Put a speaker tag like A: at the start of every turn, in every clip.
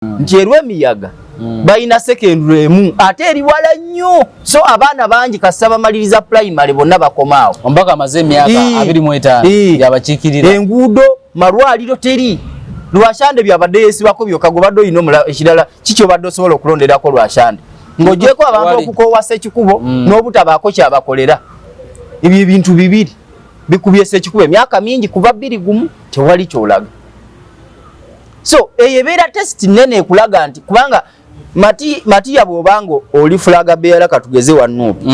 A: nti erw'emiyaga balina secondary emu ate eri wala nnyo so abaana bangi kasaba maliriza primary bonna bakomaawo
B: ombaka amaze emyaka 25 yabakiikirira
A: enguudo malwaliro teri Lwashande byabadde yesibako byokka gobadde oyina ekirala kikyo badde osobola okulonderako Lwashande ng'ogyeko abantu okukowasa ekikubo n'obutabaako kyabakolera ebyo ebintu bibiri bikubye ekikubo emyaka mingi kuva 21 tewali kyolaga so eyebeera test nene ekulaga nti kubanga Matiya bw'obanga oli fulaga beera katugeze wanuupi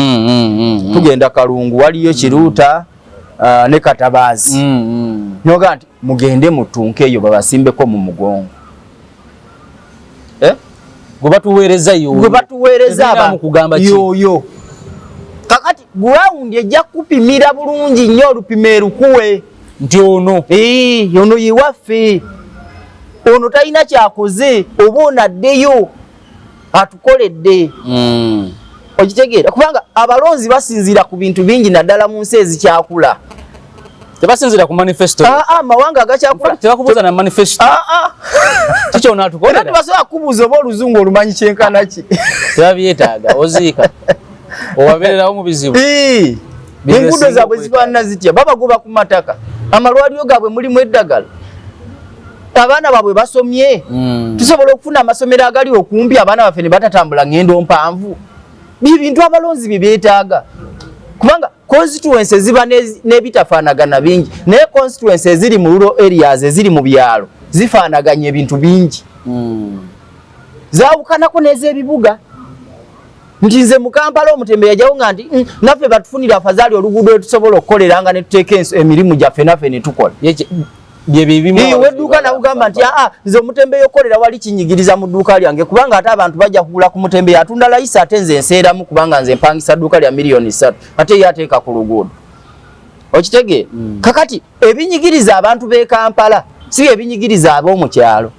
A: tugenda Kalungu waliyo Kiruuta ne Katabazi noga nti mugende mutunke eyo babasimbeko mu mugongo
B: gwe batuweereza
A: mukugamba yoyo kakati ground ejja kupimira bulungi nnyo olupima erukuwe
B: nti ono
A: ono yiwaffe ono talina kyakoze oba onaddeyo atukoledde okitegeera kubanga abalonzi basinzira ku bintu bingi naddala mu nsi ezikyakula
B: tebasinzira ku manifesto
A: amawanga agakyakula
B: tebakubuuza na manifesto kikyo onatukolera
A: tebasobola kubuuza oba oluzungu olumanyi kyenkana ki
B: tebabyetaaga oziika owabeererawo mu bizibu
A: enguudo zaabwe zifaanana zitya babagoba ku mataka amalwaliro gaabwe mulimu eddagala abaana baabwe basomye tusobola okufuna amasomero agali okumpi abaana baffe ne batatambula ngendo mpanvu bintu abalonzi bye beetaaga kubanga constituencies ziba n'ebitafaanagana bingi naye constituencies eziri mu rural areas eziri mu byalo zifaanaganya ebintu bingi zaawukanako n'ez'ebibuga nti nze mu Kampala Omutembe yajyawo nga nti naffe batufunira afazaali oluguudo lwetusobola okukoleranga ne tuteeka emirimu gyaffe naffe ne tukola wedduuka nawugamba nti nze Omutembe yokolera wali kinyigiriza mu dduuka lyange kubanga ate abantu bajja kugula ku Mutembe yatunda layisi ate nze nseeramu kubanga nze mpangisa dduuka lya miliyoni 3 ate yateeka ku luguudo okitegeera kakati ebinyigiriza abantu b'e Kampala si ebinyigiriza ab'omu kyalo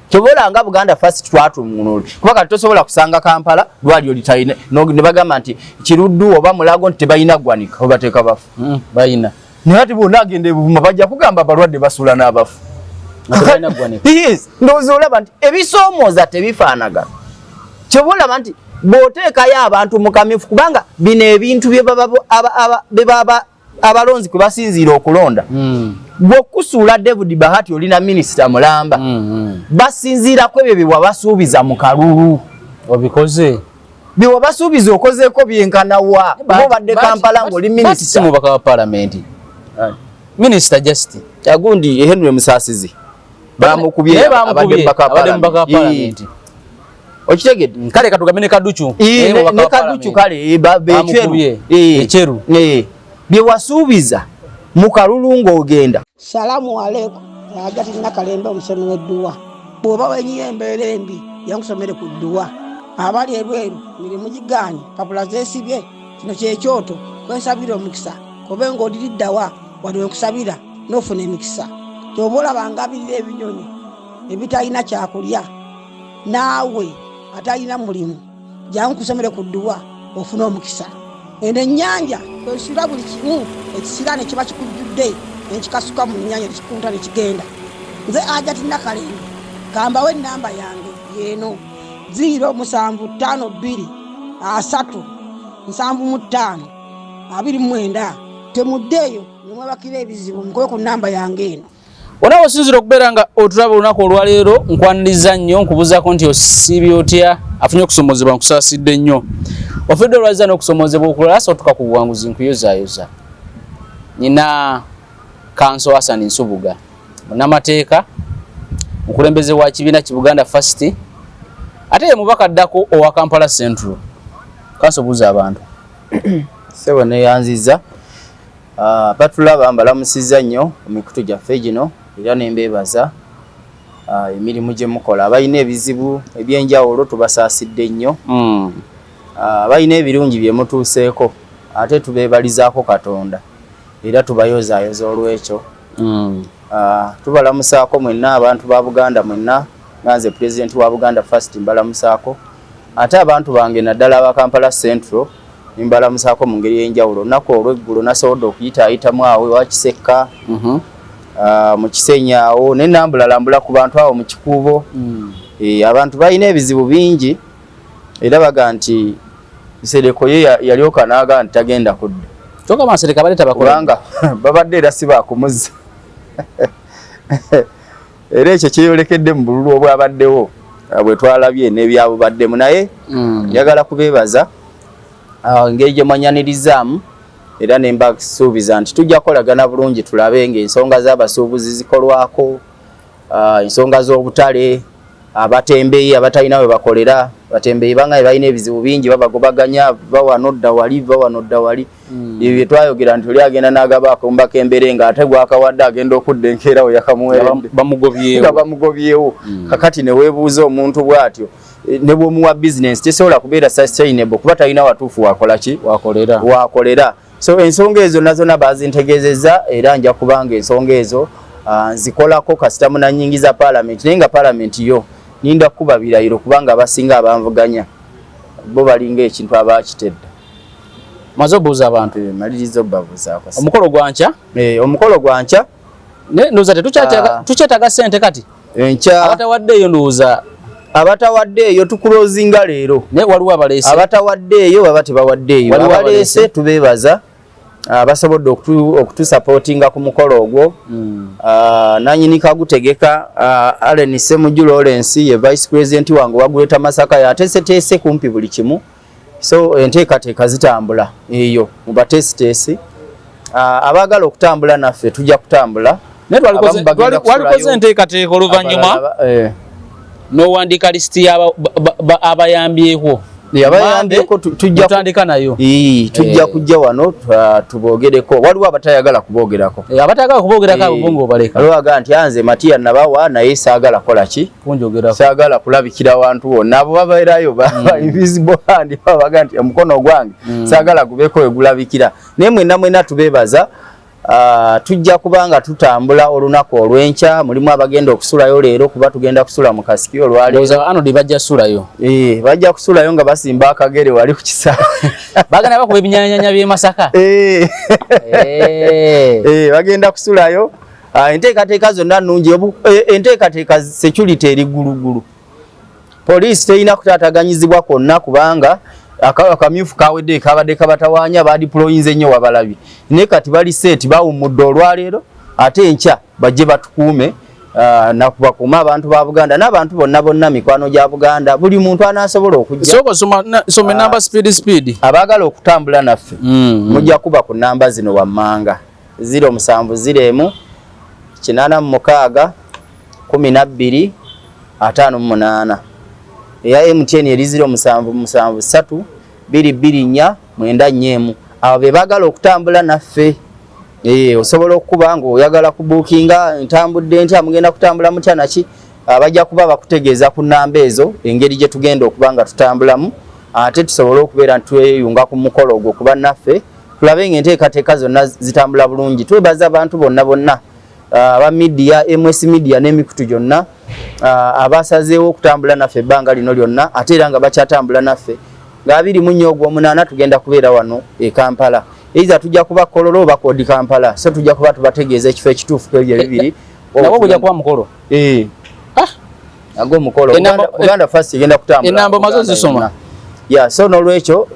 A: kyobola nga Buganda First twatumunuuli kuba kati tosobola kusanga Kampala lwalyo litayina ne bagamba nti Kiruddu oba Mulago nti tebalina ggwanika obateeka bafu
B: balina
A: naye ati bonna agenda Buvuma bajja kugamba abalwadde basula n'abafu ndowooza olaba nti ebisoomooza tebifaanagana kyobola olaba nti bw'oteekayo abantu mu kamyufu kubanga bino ebintu bye baba abalonzi kwe basinziira okulonda bw'okusuula David Bahati olina minisita mulamba basinziirako ebyo bye wabasuubiza mu kalulu
B: obikoze
A: bye wabasuubiza okozeeko byenkanawa obadde Kampala ng'oli minisita
B: mubaka wa palamenti minisita just
A: agundi Henry Musaasizi bamukubye abadde mubaka wa palamenti okitegedde
B: kale katugambe ne Kaduchu
A: ne Kaduchu kale
B: echeru
A: bye wasuubiza mu kalulu ng'ogenda.
C: Salamu alaikum Hajati Nakalembe omusomi w'edduwa bw'oba wenyiye embeera embi yankusomere ku dduwa abali ebweru mirimu gigaanye papula zeesibye kino kyekyoto kwensabira omukisa kobe ng'odiriddawa wali wenkusabira n'ofuna emikisa ky'oba olabanga abirira ebinyonyi ebitalina kyakulya naawe atalina mulimu jangu kusomere ku dduwa ofuna omukisa eno ennyanja kwesula buli kimu ekisira ne kiba kikujjudde nekikasuka mu nnyanja nekikunta nekigenda nze Hajati Nakalembe kambawo ennamba yange yeeno 052537529 temuddeeyo nemwebakira ebizibu mukobe ku nnamba yange eno.
B: Wona osinzira okubeera nga otulaba olunaku olwaleero nkwaniriza nnyo nkubuzaako nti osiibye otya afunye okusomozebwa nkusaasidde nnyo ofedde olwaziza n'okusomozebwa okulala sotuka ku buwanguzi nkuyozaayoza nina Kanso Hassan Nsubuga munnamateeka mukulembeze wa kibiina ki Buganda First ate ye mubaka addako owa Kampala Central. Kanso buuza abantu
A: sebo neyanziza batulaba mbalamusizza nnyo emikutu gyaffe gino era nembeebaza emirimu gye mukola abalina ebizibu ebyenjawulo tubasaasidde nnyo balina ebirungi bye mutuuseeko ate tubeebalizaako Katonda era tubayozaayoza olw'ekyo tubalamusaako mwenna abantu ba Buganda mwenna nganze Pulezidenti wa Buganda First mbalamusaako ate abantu bange naddala aba Kampala Central nimbalamusaako mu ngeri y'enjawulo olunaku olw'eggulo nasobodde okuyitaayitamu awo ewa Kisekka mu Kisenyi awo n'enambula ku bantu awo mu Kikuubo. Abantu balina ebizibu bingi era baga nti Sereko ye yalyoka naaga nti tagenda kudda.
B: Toka Masereka baleta bakolanga
A: babadde era si bakumuzza. Era ekyo kyeyolekedde mu bululu obwabaddewo bwe twalabye n'ebyabo baddemu naye njagala kubeebaza engeri gye mwanyanirizaamu era ne mbasuubiza nti tujja kukolagana bulungi tulabe ng'ensonga z'abasuubuzi zikolwako, ensonga z'obutale, abatembeeyi abatalina we bakolera, batembeeyi banga balina ebizibu bingi babagobaganya bawano dda wali. Ebyo bye twayogera nti oli agenda n'agabaako mbaka embere ng'ate gwakawadde agenda okudda enkeera we yakamuweeredde bamugobyewo. Kakati ne weebuuza omuntu bw'atyo ne bw'omuwa bizinensi tesobola kubeera sustainable kuba talina watuufu wakolera. So ensonga ezo nazona bazintegezeza era nja kubanga ensonga ezo zikolako kasita munanyingiza parliament naye nga parliament yo ninda kuba birayiro kubanga abasinga abanvuganya bo balinga ekintu abakitedda.
B: Mazobuuza abantu
A: malirizo babuuzaako.
B: Omukolo gwanca ndoza tukyetaaga ssente kati
A: enkya
B: abatawaddeeyo ndowooza
A: abatawaddeeyo tukulozinga leero
B: naye waliwo abaleese
A: abatawaddeeyo baba tebawaddeeyo abaleese tubeebaza basobodde okutusupportinga ku mukolo ogwo. Nanyini Kagutegeka Allen Ssemujju Lawrence ye vice president wange waguleta Masaka yateeseteese kumpi buli kimu. So enteekateeka zitambula eyo mu bateesiteesi abaagala okutambula naffe tujja kutambula
B: naye walikoze enteekateeka oluvannyuma n'owandiika lisiti abayambyeko tutandika nayo
A: tujja kujja wano tubogereko. Waliwo abatayagala kubogerako
B: abongo obaleka
A: alwaga nti anze Matiya nabawa naye saagala kola ki saagala kulabikira wantu wonna abo babeerayo ba invisible hand babaga nti omukono gwange saagala gubeko egulabikira. naye mwenna tubeebaza tujja kubanga tutambula olunaku olw'enkya mulimu abagenda okusulayo leero kuba tugenda kusula mu Kasiki olwaleero
B: ano bajja kusulayo
A: bajja kusulayo nga basimba akagere wali ku kisaa
B: bagana bakuba ebinyanyanya by'e Masaka
A: bagenda kusulayo. Enteekateeka zonna nnungi enteekateeka security eri ggulugulu. Poliisi terina kutaataganyizibwa kwonna kubanga akamyufu kawedde kabadde kabatawaanya badiployinze nnyo wabalabi naye kati bali set bawummudde olwaleero ate enkya bajje batukuume nakubakuuma abantu ba Buganda n'abantu bonna mikwano gya Buganda buli muntu anaasobola okujja
B: some namba speed
A: abaagala okutambula naffe mujja kuba ku namba zino wammanga 0701 86 12 58 eya MTN eri 0773 224 9 abo be bagala okutambula naffe. Osobola okuba nga oyagala kubuukinga ntambudde nti amugenda kutambula mutya naki abajja kuba bakutegeeza ku namba ezo engeri gye tugenda okuba nga tutambulamu ate tusobola okubeera ntweyunga ku mukolo ogwo kuba naffe tulabe ng'enteekateeka zonna zitambula bulungi. Twebaza abantu bonna aba media MS media n'emikutu gyonna abasazeewo okutambula naffe ebbanga lino lyonna ate era nga bakyatambula naffe nga 24 Ogw'omunaana tugenda kubeera wano e Kampala. Eiza tujja kuba Kololo oba Kodi Kampala so tujja kuba tubategeeza ekifo ekituufu kwebyo ebibiri
B: nabo kujja kuba mukolo
A: ago mukolo Uganda First egenda kutambula
B: enamba mazo zisoma
A: so n'olwekyo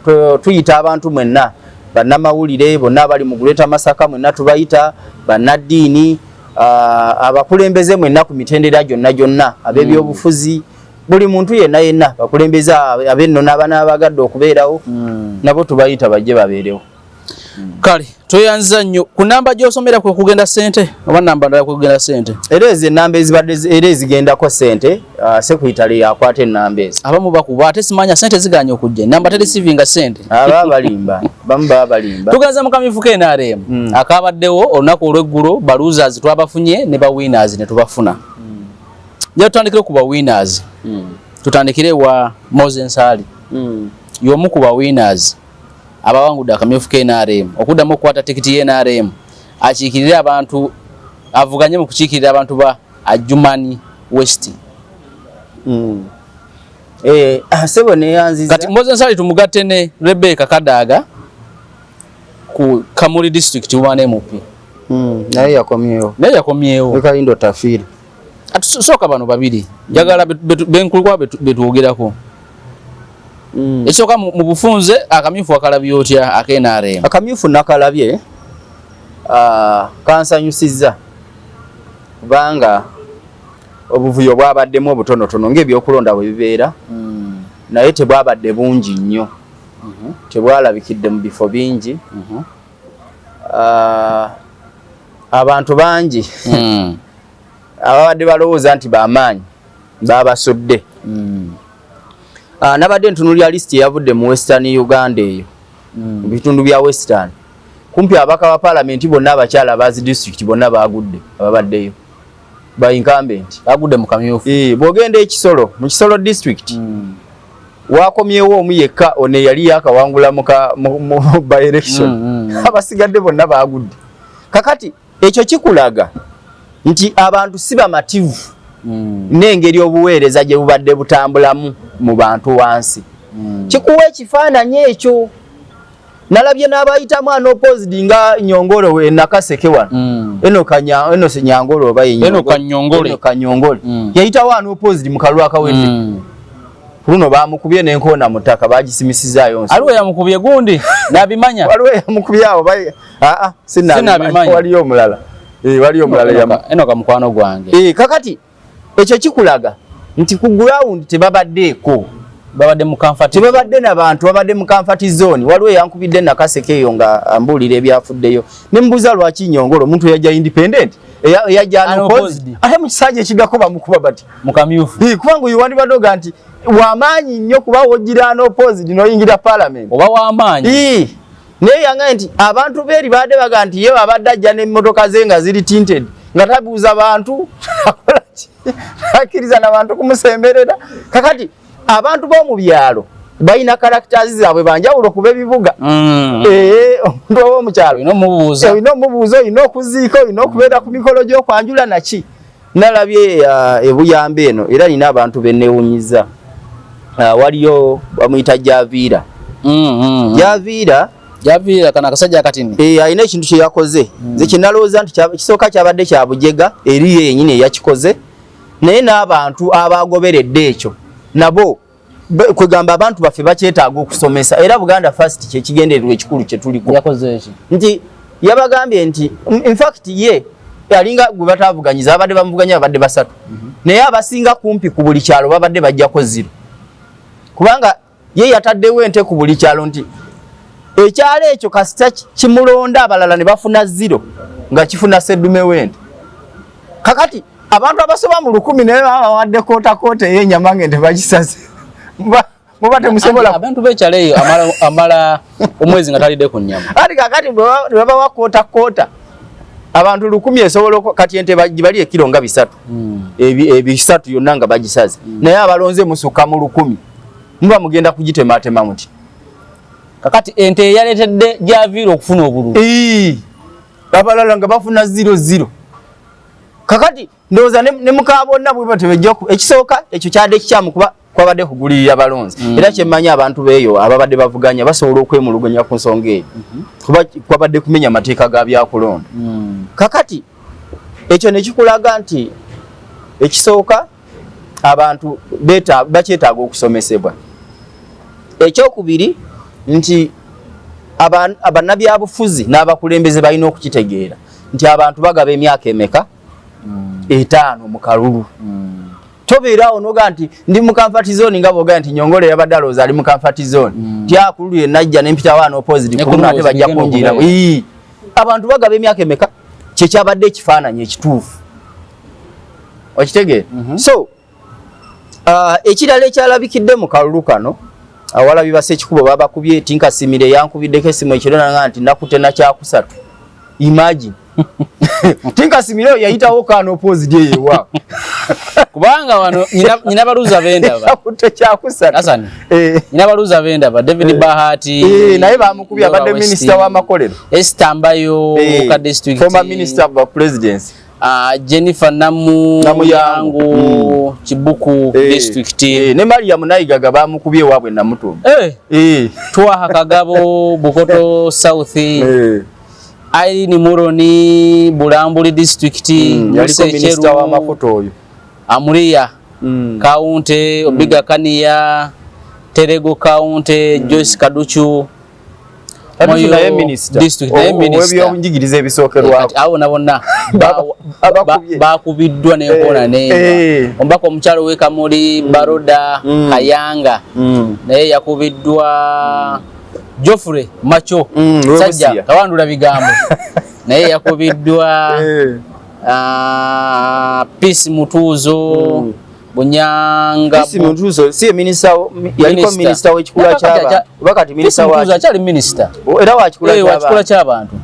A: tuyita abantu mwenna bannamawulire bonna abali mu Greater Masaka mwenna tubayita bannaddiini abakulembeze mwenna ku mitendera gyonna ab'ebyobufuzi buli muntu yenna bakulembeza abenno n'abagadde okubeerawo nabo tubayita bajje babeerewo.
B: Kale toyanza nnyo ku namba gy'osomera kwe kugenda ssente oba namba ndala kwe kugenda ssente
A: ezo enamba ezibadde era ezigendako ssente sekuyitale yakwata ennamba ezo
B: abamu bakuba ate simanya ssente ziganya okujja namba teresivinga ssente
A: balimba bamu balimba.
B: Tugenze mu kamyufu KNRM akabaddewo olunaku olw'eggulo baluzers twabafunye ne ba winners ne tubafuna. Nja tutandikire ku ba winners tutandikire wa Moses Nsali y'omu ku ba winners abawangudde akamyufu KNRM okuddamu okukwata tikiti y'NRM akiikirire abantu avuganye mu kukiikirira abantu ba Adjumani West.
A: Sebo neyanziza
B: kati Moses Nsali tumugatte ne Rebecca Kadaga ku Kamuli district 1 MP
A: naye yakomyewo ekalindo tafiri
B: atusoka bano babiri njagala benkulwa betuogerako ekisoka mu bufunze akamyufu akalabye otya akenarema
A: akamyufu nakalabye kansanyusiza kubanga obuvuyo bwabaddemu obutonotono ng'ebyokulonda bwe bibeera naye tebwabadde bungi nnyo tebwalabikidde mu bifo bingi abantu bangi ababadde balowooza nti bamaanyi babasudde nabadde ntunulya lisiti eyavudde mu Western Uganda eyo mu bitundu bya Western kumpi abaka ba parliament bonna abakyala bazi district bonna bagudde ababaddeyo ba incumbent
B: bagudde mu kamyufu
A: bwogenda ekisolo mu Kisolo district wakomyewo omu yekka one yali yakawangula mu by election abasigadde bonna bagudde kakati ekyo kikulaga nti abantu si bamativu n'engeri obuweereza gye bubadde butambulamu mu bantu wansi kikuwa ekifaananyi ekyo nalabye n'abayitamu unopposed nga Nyongolo we Nakaseke wano eno se Nyangolo oba
B: eno
A: Kanyongole yayitawo unopposed mu kalulu akawedde luno bamukubye n'enkoona mutaka bagisimisizayo nsi
B: aliwe yamukubye gundi nabimanya
A: waliwe yamukubye abo sinabimanya waliyo omulala waliyo omulala
B: eno kamukwano gwange
A: kakati ekyo kikulaga nti ku ground tebabaddeeko
B: babadde mu comfort
A: tebabadde n'abantu babadde mu comfort zone waliwo yankubidde Nakaseke eyo nga ambuulira ebyafuddeyo ne mbuuza lwaki Nyongolo omuntu yajja independent yajja unopposed ate mu kisanja ekigako bamukuba bati
B: mu kamyufu
A: kubanga oyo wandibaddoga nti wamaanyi nnyo kuba wojjira unopposed n'oyingira parliament
B: oba wamaanyi
A: naye yangaye nti abantu beeri badde baga nti ye abadde ajja n'emmotoka ze nga ziri tinted nga tabuuza bantu akkiriza n'abantu kumusemberera kakati abantu b'omu byalo balina characters zaabwe banjawulo kuba ebibuga omuntu ow'omukyalo olina omubuuza olina okuziika olina okubeera ku mikolo gy'okwanjula naki nalabye ebuyambe eno era nina abantu benneewunyiza waliyo bamuyita Javiira
B: kana akasajja akatini
A: alina ekintu kye yakoze nze kinalowooza nti kisooka kyabadde kya bujega eri yennyini eyakikoze naye n'abantu abagoberedde ekyo nabo kwegamba abantu baffe bakyetaaga okusomesa era Buganda First kyekigendererwa ekikulu kye tuliko
B: yakoze eki
A: nti yabagambye nti in fact ye alinga gwe batavuganyiza abadde bamuvuganya abadde basatu naye abasinga kumpi ku buli kyalo babadde bajjako 0 kubanga ye yataddewo ente ku buli kyalo nti ekyalo ekyo kasita kimulonda abalala ne bafuna 0 nga kifuna seddume wente kakati abantu abasoba mu 1000 naye bawadde koota ey'ennyama ng'ente bagisaze muba temusobola
B: abantu b'ekyalo eyo amala omwezi nga talidde ku nnyama
A: ati kakati bwe babawa koota abantu 1000 esobola kati ente bali ekiro nga 3 ebisatu yonna nga bagisaze naye abalonze musukka mu 1000 muba mugenda kugitematema muti
B: kakati ente yaleetedde Javiira okufuna obululu
A: abalala nga bafuna 0 kakati ndowooza ne mukaabonna bwe batebejja ekisooka ekyo kyadde kikyamukuba kwabadde kugulirira balonzi era kyemmanyi abantu beeyo ababadde bavuganya basobola okwemuluganya ku nsonga eyo kuba kwabadde kumenya amateeka ga byakulonda kakati ekyo ne kikulaga nti ekisooka abantu bakyetaaga okusomesebwa ekyokubiri nti abannabyabufuzi n'abakulembeze balina okukitegeera nti abantu bagaba emyaka emeka 5 mu kalulu tobeerawo noga nti ndi mu comfort zone nga boga nti Nyongolo yabadde alowooza ali mu comfort zone tyakululu yenajja n'empita wana opposite kuluna ate bajja kunjira abantu bagaba emyaka emeka kyekyabadde ekifaananyi ekituufu okitegeera so ekirala ekyalabikidde mu kalulu kano awalabi Basekikubo babakubye Tinkasimire yankubiddeko essimu ekiro nanga nti nakute na kyakusatu imagine Tinkasimire yayitawo kano opposite yewa
B: kubanga wano nyina baluza benda ba
A: nakute kyakusatu
B: Hassan nyina baluza benda ba David Bahati
A: naye bamukubye abadde minister w'amakolero
B: Estambayo ka district
A: former minister of presidency
B: Jennifer Namuyangu Kibuku district
A: ne Mariam Nayigaga bamukubye wabwe namutumba
B: Twaha Kagabo Bukoto South Irene Muroni Bulambuli district
A: yaliko minister wa mafuta oyo
B: Amuria County Obiga Kania Terego County Joyce Kaduchu
A: naye minister
B: district naye minister
A: webyobunjigiriza ebisookerwako
B: abo nabonna bakubiddwa nenkona nenga ombako omukyalo w'Ekamuli Baroda Kayanga naye yakubiddwa Geoffrey Macho sajja tawandula bigambo naye yakubiddwa Peace Mutuzo Bunyanga
A: Peace Mutuzo si minister yaliko minister w'ekikula ky'abantu bakati minister wa
B: Mutuzo akyali minister
A: era wa kikula
B: ky'abantu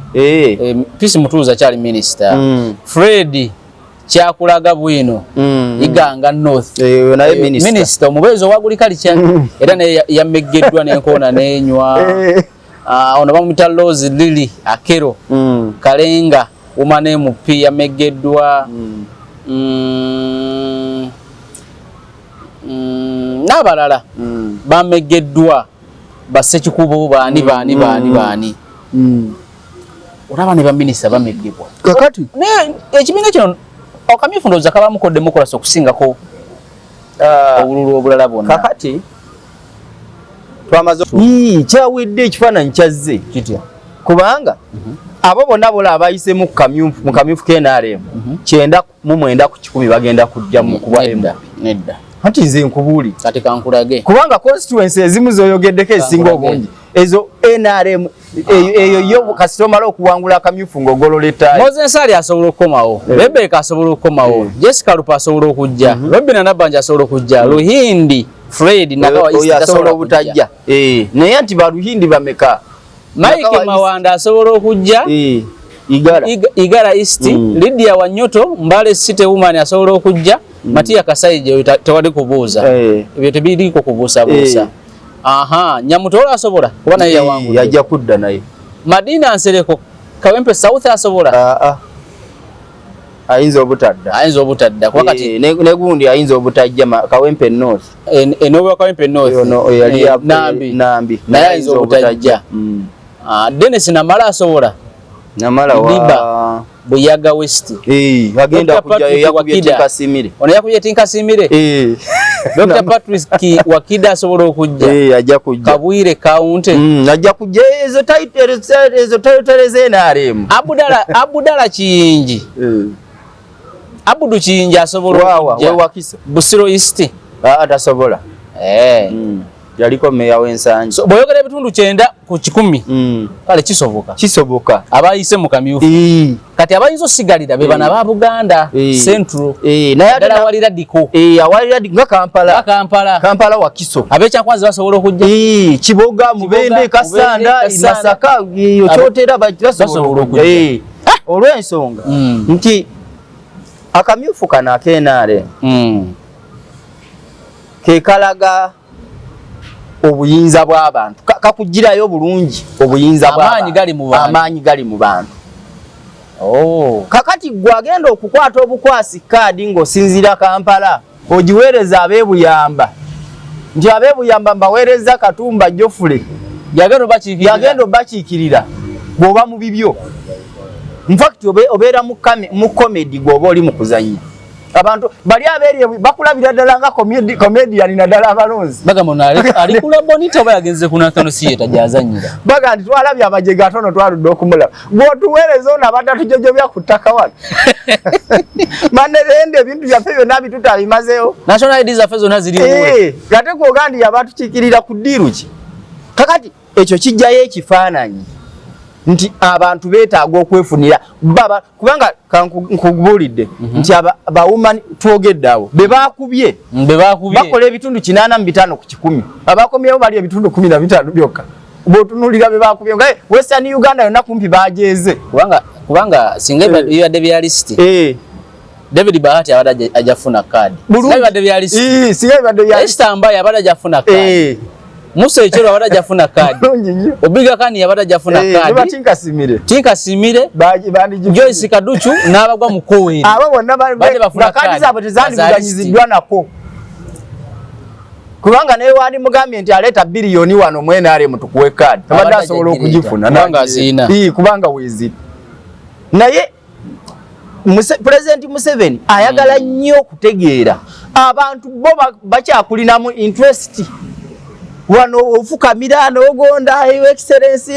B: Peace Mutuzo akyali minister Fred Kyakulaga Bwino Iganga North
A: naye
B: minister omubeezi ow'agriculture era naye yameggeddwa n'enkoona n'enywa ono bamuyita Rose Lily Akero Kalenga Woman MP yameggeddwa n'abalala bamegeddwa Bassekikubo baani olaba ne baminisita bameggibwa
A: kakati
B: ekibiina kino okamyufu ndowooza kabamuko demokrasi okusingako obululu obulala bwonna
A: kakati twamaze kyawedde ekifaananyi kyazze
B: kitya
A: kubanga abo bonna bola abayise mu kamyufu KNRM 9 ku 10 bagenda kujja mu kuba
B: nedda
A: hati nze nkubuuli
B: kati kankulage
A: kubanga constituency ezimu zoyogeddeko ezisinga obungi ezo NRM eyo yo kasitoma okuwangula akamyufu ng'ogolola ettayi
B: Moses Ali asobola okukomawo Rebecca asobola okukomawo Jessica Lupa asobola okujja Robina Nabanja asobola okujja Luhindi Fred nagawa
A: asobola obutajja naye nti baluhindi bameka
B: Mike Mawanda asobola okujja Igara East Lydia Wanyoto Mbale City Woman asobola okujja Matia Kasaije tewali kubuuza ebyo tebiriko kubuusa aha Nyamutola asobola kuba naye yawangu
A: yajja kudda naye
B: Madina Nsereko Kawempe South asobola
A: ayinza obutadda kuba kati ne gundi ayinza obutajja Kawempe North
B: enowa Kawempe North
A: yali
B: nambi naye ayinza obutajja Dennis Namala asobola
A: Namala wa
B: Buyaga West
A: agenda kujja yakubye Tinkasimire
B: ono yakubye Tinkasimire Dr. Patrick Wakida asobola okujja
A: ajja kujja
B: Kabwire County
A: ajja kujja ezo title ZNRM
B: Abudala Kiyingi Abudu Kiyingi asobola okujja
A: wakisa
B: Busiro East
A: atasobola yaliko meya w'ensangi
B: so boyogera ebitundu 9 ku 10 kale kisoboka abayise mu kamyufu kati abayinza osigalira be bana ba Buganda Central naye ate awalira diko
A: awalira diko nga Kampala wakiso
B: abekyakwanza basobola okujja
A: Kiboga Mubende Kasanda Masaka yo kyotera basobola okujja olw'ensonga nti akamyufu kana akenare kekalaga obuyinza bw'abantu kakugirayo bulungi obuyinza bw'abantu amaanyi gali mu bantu kakati gwagenda okukwata obukwasi kaadi ng'osinzira Kampala ogiweereza abeebuyamba nti abeebuyamba mbaweereza Katumba Jofule yagenda obakiikirira bw'oba mu bibyo infact obeera mu comedy gw'oba oli mu kuzannya abantu bali abeeriye bakulabira ddala nga comedian naddala abalonzi
B: bagamba alikula bonita oba yagenze ku National Theatre gyazannyira
A: baga nti twalabye amajega atono twaludde okumulaba bw'otuweereza ono abadde atujojobya ku ttaka wano manerende ebintu byaffe byonna bitutabimazeewo
B: national ID zaffe zonna ziri
A: ate kwoga ndi yabatukiikirira ku ddiiru ki kakati ekyo kijjayo ekifaananyi nti abantu beetaaga okwefunira baba kubanga nkugulidde nti abawumani twogedde abo bebakubye bakola ebitundu 85 ku 10 abakomyewo bali ebitundu 15 byokka bw'otunulira bebakubye nga Western Uganda yonna kumpi bajeeze
B: kubanga singa bibadde bya list David Bahati abadde ajafuna kadi singa bibadde bya list
A: singa bibadde bya list
B: Estamba abadde ajafuna kadi Musa Echero abadde ajafuna kadi Obiga Kani abadde ajafuna kadi Tinkasimire Joyce Kaduchu n'abagwa mu Koweri
A: abo bonna bafuna kadi zaabwe tezandiganyiziddwa nako kubanga naye wandi mugambye nti aleeta biliyoni wano mu NRM tukuwe kadi abadde asobola okugifuna
B: kubanga zina
A: kubanga weeziri naye President Museveni ayagala nnyo kutegeera abantu bo bakyakulinamu interest wano ofukamira n'ogonda Your Excellency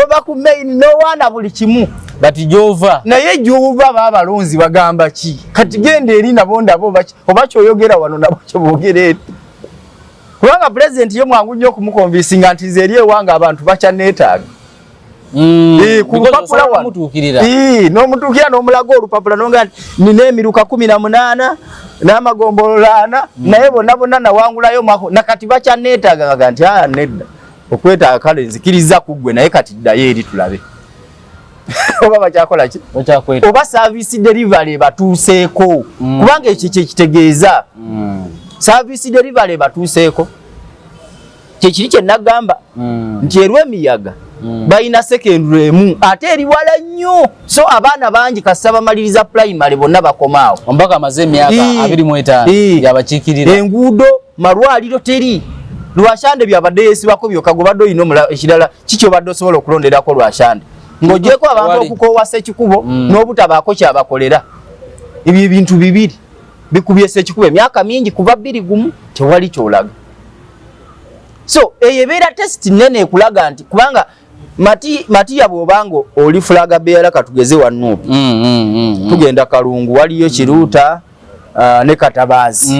A: oba ku main no wana buli kimu
B: bati jova
A: naye jova babalonzi bagamba ki kati genda eri nabo ndabo oba kyoyogera wano nabo kyo boogere kubanga president ye mwangu nnyo okumukonvinsinga nti nze eri ewanga abantu bakyaneetaaga kulupapula wano n'omutuukira n'omulaga olupapula nonga nina emiruka 18 n'amagombolola 4 naye bonna bonna nawangulayo mwako nakati bakyaneetaaga nti nedda okwetaaga kale nzikiriza kuggwe naye kati ddayo eri tulabe oba bakyakola ki oba service delivery batuuseeko kubanga ekyo kyekitegeeza service delivery batuuseeko kyekiri kye nagamba nti erw'emiyaga bayina sekendule emu ate eri wala nnyo so abaana bangi kasaba maliriza primary bonna bakomaawo
B: ombaka amaze emyaka 25 yabakiikirira
A: enguudo malwaliro teri Lwashande byabadde yesibako byokagobadde oyina ekirala kikyo badde osobola okulonderako Lwashande ng'ogyeko abantu okukoowa Ssekikubo n'obutabaako kyabakolera ebyo ebintu bibiri bikubye Ssekikubo emyaka mingi kuva 21 tewali kyolaga so eyebeera test nene ekulaga nti kubanga Matiya bw'obango oli fulaga beera katugeze wanuupi tugenda Kalungu waliyo Kiruuta ne Katabazi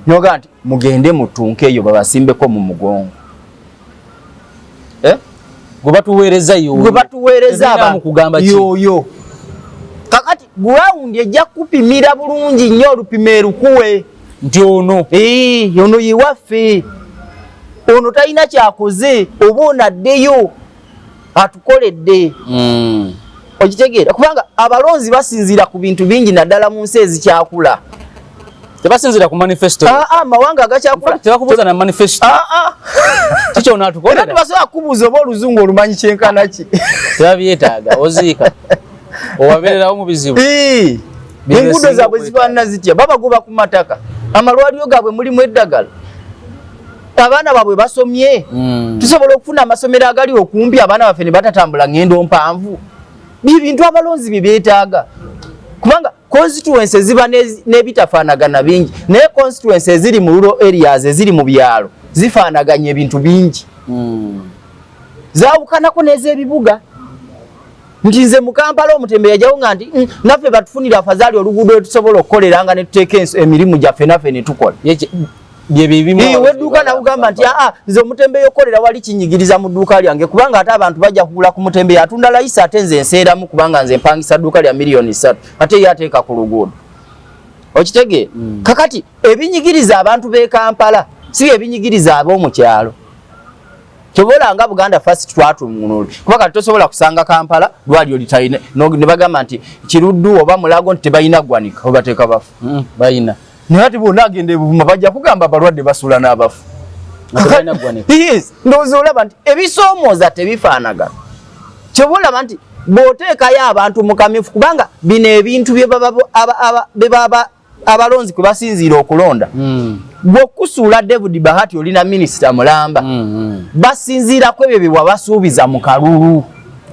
A: noga nti mugende mutunke eyo babasimbeko mu mugongo
B: gwe batuweereza
A: yoyo kakati ground ejja kupimira bulungi nnyo olupima erukuwe
B: nti ono
A: ono yiwaffe ono talina kyakoze oba onaddeyo atukoledde okitegeera kubanga abalonzi basinziira ku bintu bingi naddala mu nsi ezikyakula
B: tebasinziira ku manifesto
A: amawanga agakyakula
B: tebakubuuza na manifesto kikyo onatukolera
A: tebasobola kubuuza oba oluzungu olumanyi kyenkana ki
B: tebabyetaaga oziika owabeererawo mu bizibu
A: enguudo zaabwe zifaanana zitya babagoba ku mataka amalwaliro gaabwe mulimu eddagala abaana baabwe basomye tusobola okufuna amasomero agali okumpi abaana baffe ne batatambula ngendo mpanvu bintu abalonzi bye beetaaga kubanga constituency ziba n'ebitafaanagana bingi naye constituency eziri mu rural areas eziri mu byalo zifaanaganya ebintu bingi zaawukanako n'ez'ebibuga nti nze mu Kampala Omutembe yajyawo nga nti naffe batufunira afazaali oluguudo lwetusobola okukoleranga ne tuteeka emirimu gyaffe naffe ne tukola wedduuka nakugamba nti nze Omutembe yokolera wali kinyigiriza mu dduuka lyange kubanga ate abantu bajja kugula ku Mutembe atunda layisi ate nze nseeramu kubanga nze mpangisa dduuka lya miliyoni 3 ate ye ateeka ku luguudo okitegeera kakati ebinyigiriza abantu b'e Kampala si ebinyigiriza ab'omu kyalo kyobola nga Buganda First twatumunula kuba kati tosobola kusanga Kampala lwalyo litayina ne bagamba nti Kiruddu oba Mulago nti tebayina ggwanika obateeka bafu
B: bayina
A: nati bonna agende buvuma bajja kugamba abalwadde basula n'abafu ndowooza olaba nti ebisoomooza tebifaanagana kyoboolaba nti bw'oteekayo abantu mu kamyufu kubanga bino ebintu bye baba abalonzi kwe basinziira okulonda bw'okusuula David Bahati olina minisita mulamba basinziirako ebyo bye wabasuubiza mu kalulu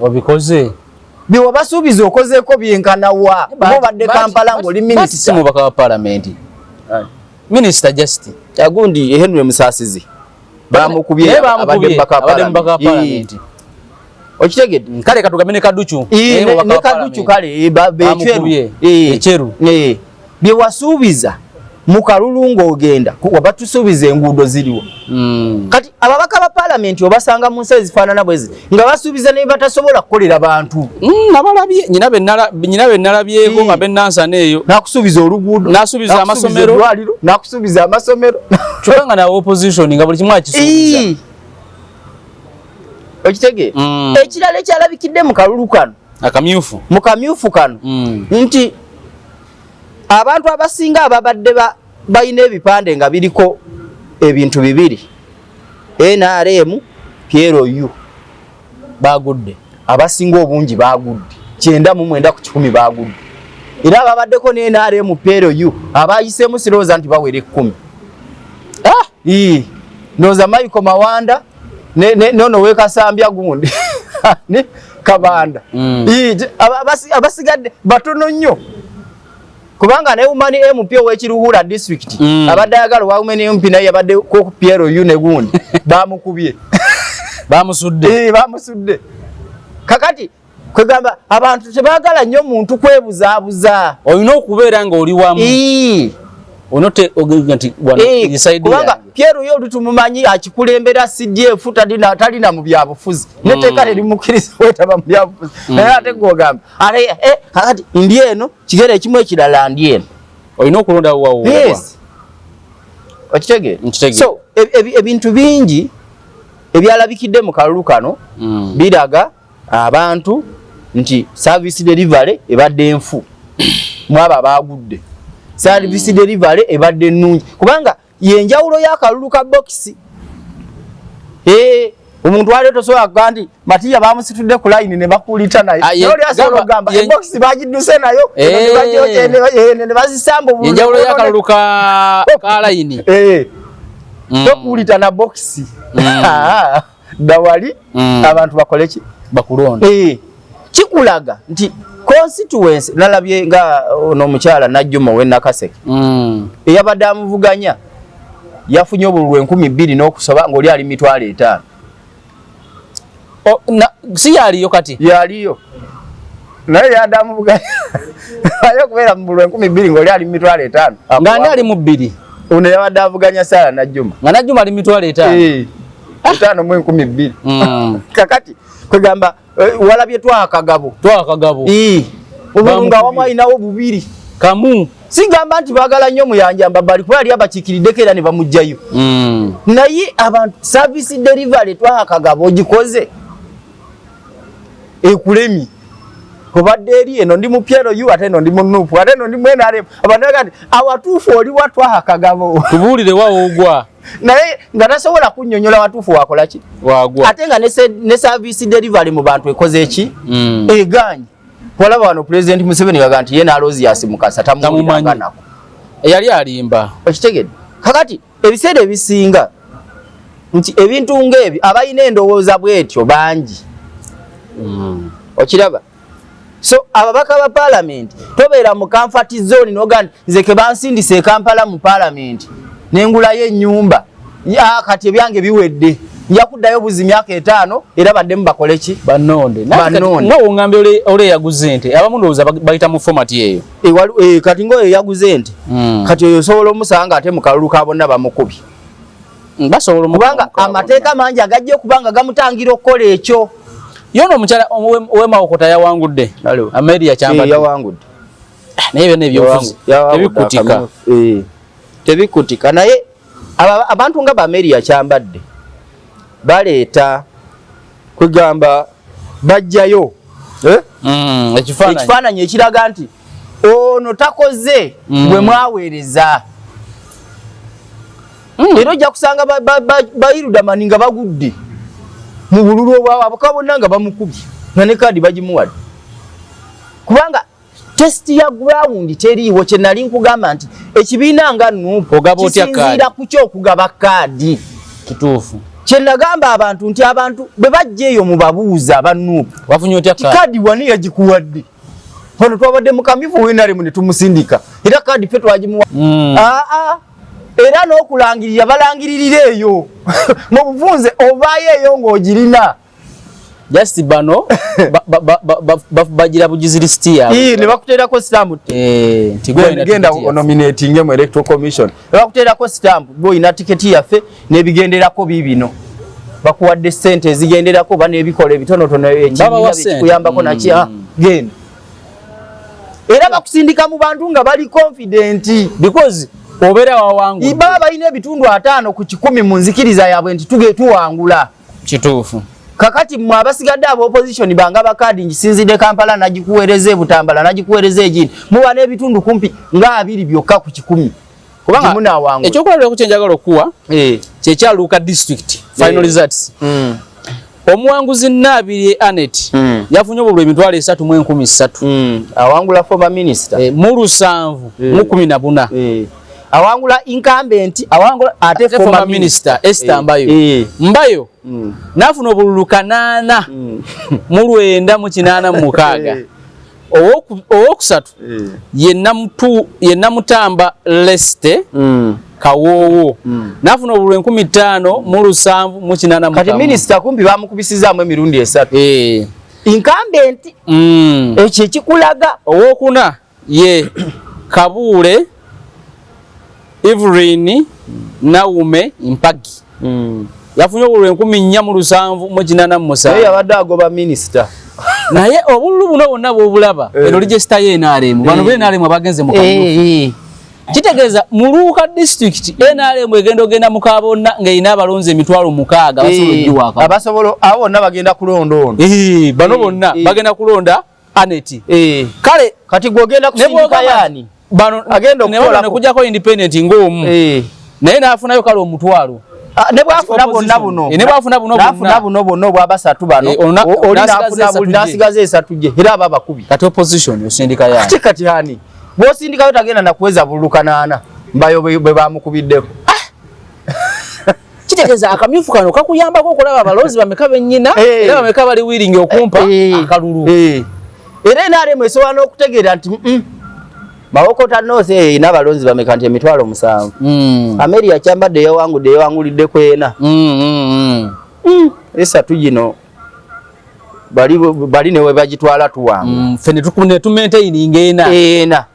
B: obikoze
A: bye wabasuubiza okozeeko byenkanawa oba obadde Kampala ng'oli minisita
B: mubaka wa palamenti Minister Justice
A: Yagundi Henry Musaasizi bamukubye abadde mubaka wa palamenti okitegedde
B: kale katugambe ne Kaduchu
A: ne Kaduchu kale becheru bye wasuubiza mu kalulu ng'ogenda wabatusuubiza enguudo ziriwo kati ababaka ba palamenti obasanga mu nsi ezifaanana bwezi nga basuubiza ne batasobola kukolera bantu
B: nabalabye nyina be nalabyeko nga bennansana eyo
A: nakusuubiza oluguudo
B: nasuubiza amasomero
A: nakusuubiza amasomero
B: kyokka nga nawe opposition nga buli kimu akisuubiza
A: okitege ekirala ekyalabikidde mu kalulu kano
B: akamyufu
A: mu kamyufu kano nti abantu abasinga ababadde bayina ebipande nga biriko ebintu bibiri NRM PLU
B: bagudde
A: abasinga obungi bagudde 9 ku 10 bagudde era ababaddeko ne NRM PLU abayiseemu sirowooza nti bawere 10 ndowooza Michael Mawanda nono wekasambya gundi Kabanda abasigadde batono nnyo kubanga ne Women MP w'ekiruhura district abadde ayagala wa Women MP naye yabadde ko Piero Yune gundi bamukubye bamusudde kakati kwegamba abantu tebagala nnyo muntu kwebuzaabuza
B: olina okubeera nga oli wamu onote oganti bwana yisaidi
A: kubanga Piero yo tumumanyi akikulembera CDF talina mu byabufuzi neteka limukiriza wetaba mu byabufuzi naye ate gogamba ale kakati ndieno kigere ekimwe ekirala ndieno
B: olina okulonda wawo
A: okitege so ebintu bingi ebyalabikidde mu kalulu kano biraga abantu nti service delivery ebadde enfu mwaba bagudde service delivery ebadde nnungi kubanga yenjawulo y'akalulu ka box omuntu wali tosobola kugamba nti Matiya bamusitudde ku line ne bakulita naye oli asobola okugamba box bagidduse nayo ne bazisamba
B: yenjawulo y'akalulu ka line
A: tokulita na box dawali abantu bakoleki
B: bakulonda
A: kikulaga nti constituency nalabye nga ono mukyala Najjuma w'Nakaseke eyabadde amuvuganya yafunye obululu 1200 n'okusoba ng'oli ali 5,000
B: si yaliyo kati
A: yaliyo naye yadde amuvuganya ayo kubeera mu bululu 1200 ng'oli ali 5,000
B: nga ndi ali mu 2
A: ono yabadde avuganya Sarah Najjuma
B: nga Najjuma ali 5,000
A: 5 mu 1200 kakati kwegamba walabye twakagabo obulunga wamu ayinawo bubiri
B: kamu
A: sigamba nti bagala nnyo muyanjamba bali kuba ali abakiikiriddeko era ne bamugjayo naye abantu service delivery twakagabo ogikoze ekulemi obadde eri eno ndi mu Piero yu ate eno ndi mu Nuupu ate eno ndi mu NRM abantu bagati awatuufu oli watwakagabo
B: tubuulire wawo ogwa
A: naye nga tasobola kunnyonnyola watuufu wakola ki
B: wagwa
A: ate nga ne service delivery mu bantu ekoze eki eganye walaba wano President Museveni yaga nti ye Aloysius Mukasa tamumanyi nako
B: yali alimba
A: okitegedde kakati ebiseera ebisinga nti ebintu ng'ebi abayina endowooza bwetyo bangi okiraba so ababaka ba parliament tobeera mu comfort zone noga nze ke bansindise e Kampala mu parliament nengulayo ennyumba kati ebyange biwedde nja kuddayo buzi myaka 5 era baddemu bakole ki
B: banonde nawo ngambe ole yaguze ente abamu ndowooza bayita mu format eyo
A: kati ngoyo yaguze ente kati oyo osobola omusanga ate mu kalulu ka bonna bamukubye
B: basobola
A: kubanga amateeka mangi agajja okubanga gamutangira okukola ekyo
B: yono omukyala ow'Emawokota yawangudde Ameri yakyambadde
A: yawangudde
B: naye byonna ebyobufuzi tebikutika
A: tebikutika naye abantu nga Bameri yakyambadde baleeta kwegamba bajjayo ekifaananyi ekiraga nti ono takoze bwe mwaweereza era ojja kusanga bayirudamani nga bagudde mu bululu obwawe aboka bonna nga bamukubye nga ne kaadi bagimuwadde kubanga test ya ground teriiwo kye nali nkugamba nti ekibiina nga Nuupu kisinziira ku kyokugaba kaadi
B: kituufu
A: kye nagamba abantu nti abantu bwe bajja eyo mu babuuza aba Nuupu
B: wafunye otya
A: kaadi wani yagikuwadde wano twabadde mu kamyufu w'NRM ne tumusindika era kaadi ffe twagimuwa era n'okulangirira balangiririra eyo mu buvunze ovaayo eyo ng'ogirina
B: just bano bagira bugizi list yaabwe
A: ne bakuteerako stamp genda nominating mu electoral commission ne bakuteerako stamp boyina tiketi yaffe n'ebigenderako bibino bakuwadde ssente ezigenderako ba n'ebikola ebitonotono ekikuyambako naki genda era bakusindika mu bantu nga bali confident
B: because obeera wawangu
A: baba balina ebitundu 5 ku 10 mu nzikiriza yaabwe nti tuwangula
B: kituufu
A: kakati mwe abasigadde aba opposition banga bakadi ngisinzidde Kampala nagikuweereza Butambala nagikuweereza egindi muba n'ebitundu kumpi nga 2 byokka ku 10 kubanga munawangu
B: ekyokulabira ku kyenjagala okuwa kyekyaluuka district final results omuwanguzi Naabirye Anet yafunye obululu 3,10,3
A: awangula former minister
B: mu 7 mu 14
A: awangula incumbent
B: awangula ate former minister Esther Mbayo nafuna obululu 8 mu 9 mu 8 mu 6 owokusatu ye Namutamba Leste Kawowo nafuna obululu 15 mu 7 mu 8 mu
A: kati minister kumbi bamukubisizaamu emirundi 3 incumbent ekyo ekikulaga.
B: Owokuna ye Kabule Evelyn Naume Mpagi yafunye obululu 14 mu 7 mu 8 mu 7
A: yabadde agoba minister
B: naye obululu buno bonna bw'obulaba eno register ye NRM bano be NRM abagenze mu Kamyufu kitegeeza mu Luuka district NRM egenda mu Kabonna ng'erina abalonzi 6,000 basobola ogiwaaka
A: abasobola abo bonna bagenda kulonda ono
B: bano bonna bagenda kulonda Aneti kale
A: kati gwogenda kusindika yani
B: bano
A: agenda okukola
B: ne kujjako independent ng'omu naye naafunayo kale 1,000
A: ne bwafuna bonna buno
B: ne bwafuna buno
A: bonna obwabasatu bano oli nasigaze 3 gye era aba bakubi
B: kati opposition yosindika yani
A: kati hani bwosindikayo tagenda nakuweza bululu 8 mbayo bwe bamukubiddeko
B: kitegeeza akamyufu kano kakuyambako okulaba abalonzi bameka bennyina era bameka bali willing okumpa akalulu
A: era NRM esobola n'okutegeera nti Mawokota North n'abalonzi bameka nti 7,000 Ameria kyambadde yawangulidde kwena esatu gino bali newe bagitwala tuwangu
B: fene tukune tumaintaininga ena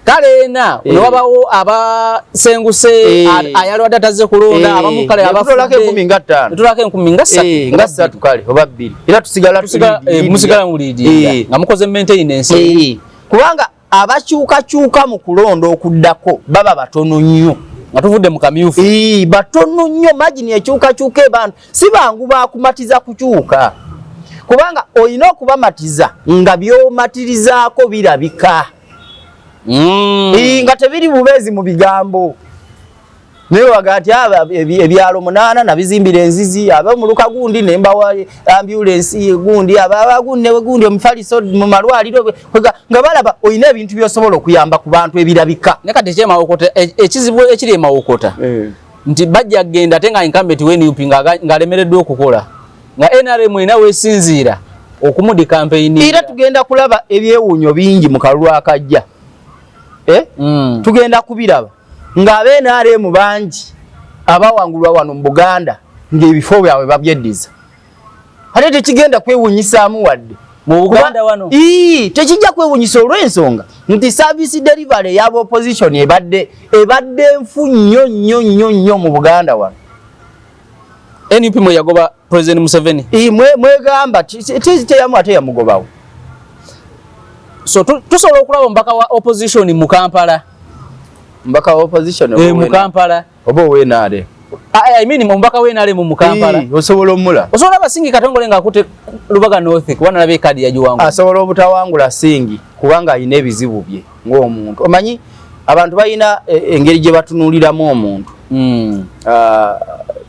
B: kale ena wabawo abasenguse ayalwa data ze kulonda abamu kale
A: abafulake 10
B: tulake 10
A: nga 3 kale oba 2 era tusigala
B: musigala mulidi nga mukoze maintenance
A: kubanga abakyuka mu kulonda okuddako baba batono nnyo
B: nga tuvudde mu Kamyufu
A: batono nnyo magini ekyuka abantu si bangu bakumatiza kukyuka kubanga olina okubamatiza nga byomatirizaako birabika nga tebiri bubeezi mu bigambo naye wagati ebyalo 8 nabizimbira enzizi abamuluka gundi nembawa ambulance gundi abagundi omufaliso mu malwaliro nga balaba olina ebintu byosobola okuyamba ku bantu ebirabika
B: ne kati ekyemawokota ekizibu ekiri emawokota nti bajja genda ate nga incumbent wenup ng'alemereddwa okukola nga NRM ena weesinziira okumudi campaign
A: era tugenda kulaba ebyewuunyo bingi mu kalulu akajja tugenda kubiraba ng'abe NRM bangi abawangulwa wano mu Buganda ng'ebifo byabwe babyeddiza ate tekigenda kwewuunyisaamu wadde
B: mu Buganda wano
A: tekijja kwewuunyisa olw'ensonga nti service delivery y'aba opposition ebadde nfu nnyo mu Buganda wano
B: NUP mwe yagoba President Museveni
A: mwegamba teyamu ate yamugobawo
B: so tusobola okulaba omubaka wa opposition mu Kampala
A: mbaka wa opposition
B: mu Kampala
A: oba ow'NRM
B: I mean omubaka w'NRM mu Kampala
A: osobola omula
B: osobola abasingi Katongole ng'akutte Lubaga North kubana labe kadi yagiwangula
A: asobola obutawangula singi kubanga alina ebizibu bye ng'omuntu omanyi abantu balina engeri gye batunuuliramu omuntu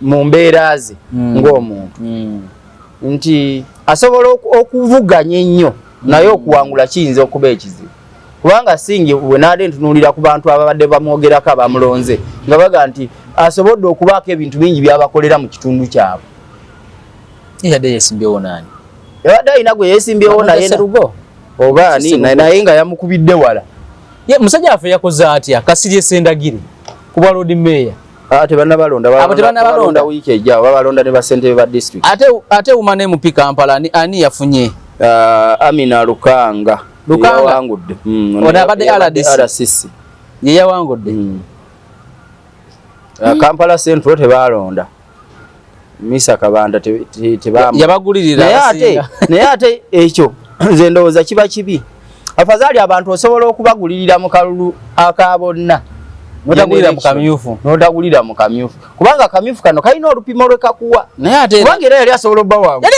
A: mu mbeera ze ng'omuntu nti asobola okuvuganya ennyo naye okuwangula kiyinza okuba ekizibu kubanga singi wenade ntunuulira ku bantu ababadde bamwogerako abamulonze nga baga nti asobodde okubaako ebintu bingi byabakolera mu kitundu kyabwe
B: yadde yesimbyewo nani
A: yabadde alina gwe yeesimbyewo naye oba ani naye nga yamukubidde wala
B: musajja waffe yakoze atya Kasirye Sendagire ku bwa Lord Mayor
A: tebannabalonda wiiki ejja babalonda ne basentebe ba district
B: ate umane MP Kampala ani yafunye
A: Amina Lukanga yawangudde
B: ono abadde
A: RCC
B: ye yawangudde
A: Kampala Central tebalonda Misa Kabanda
B: yabagulirira
A: naye ate ekyo nze ndowooza kiba kibi afazali abantu osobola okubagulirira mu kalulu akabonna notagulira mu Kamyufu kubanga Kamyufu kano kalina olupimo lwekakuwa kubanga era yali asobola obbawangula yali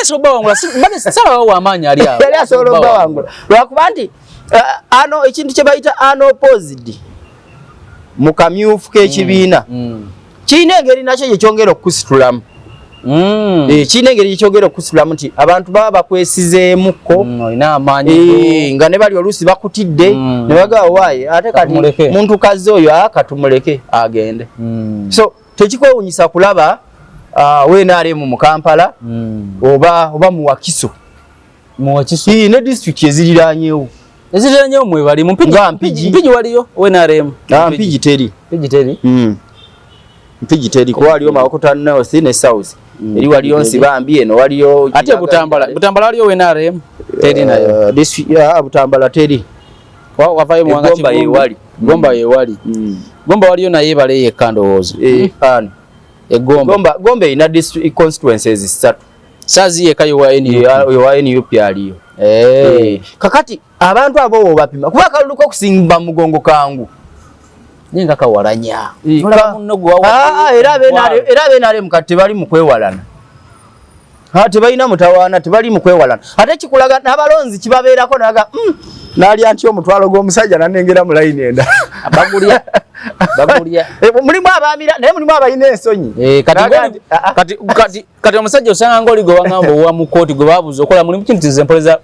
A: asobola obbawangula lwakuba nti ano ekintu kye bayita unopposed mu Kamyufu k'ekibiina kirina engeri nakyo gyekyongera okukusitulamu kirina engeri gyekyongera okukusitulamu nti abantu baba bakwesizeemuko nga ne bali oluusi bakutidde ne bagawo waaye ate kati muntu kazi oyo katumuleke agende so tekikwewunyisa kulaba WNRM mu Kampala oba mu Wakiso ne district eziriranyewo
B: mwe bali mu Mpigi waliyo WNRM
A: Mpigi teri Mpigi teri kwa waliyo Mawokota North ne South eri waliyo Nsibambi eno waliyo
B: ate Butambala waliyo WNRM teri nayo
A: Butambala teri
B: wavayo mu wangati Gomba yewali Gomba waliyo naye bale yekandowooza Gomba ina district constituencies 3 sazi yeka yowa NUP aliyo
A: kakati abantu abo bapima kuba kaluluko kusimba mugongo kangu
B: ninga kawalanya
A: era benale mukati bali mukwewalana tebalina mutawaana tebali mukwewalana ate kikulaga n'abalonzi kibabeerako naga nali anti omutwalo gw'omusajja nanengera mu line enda
B: bagulya
A: mulimu abamira naye mulimu abayina ensonyi
B: kati omusajja osanga ngoli gwe wangamba owa mu kooti gwe babuuza okola mulimu kintu zempoleza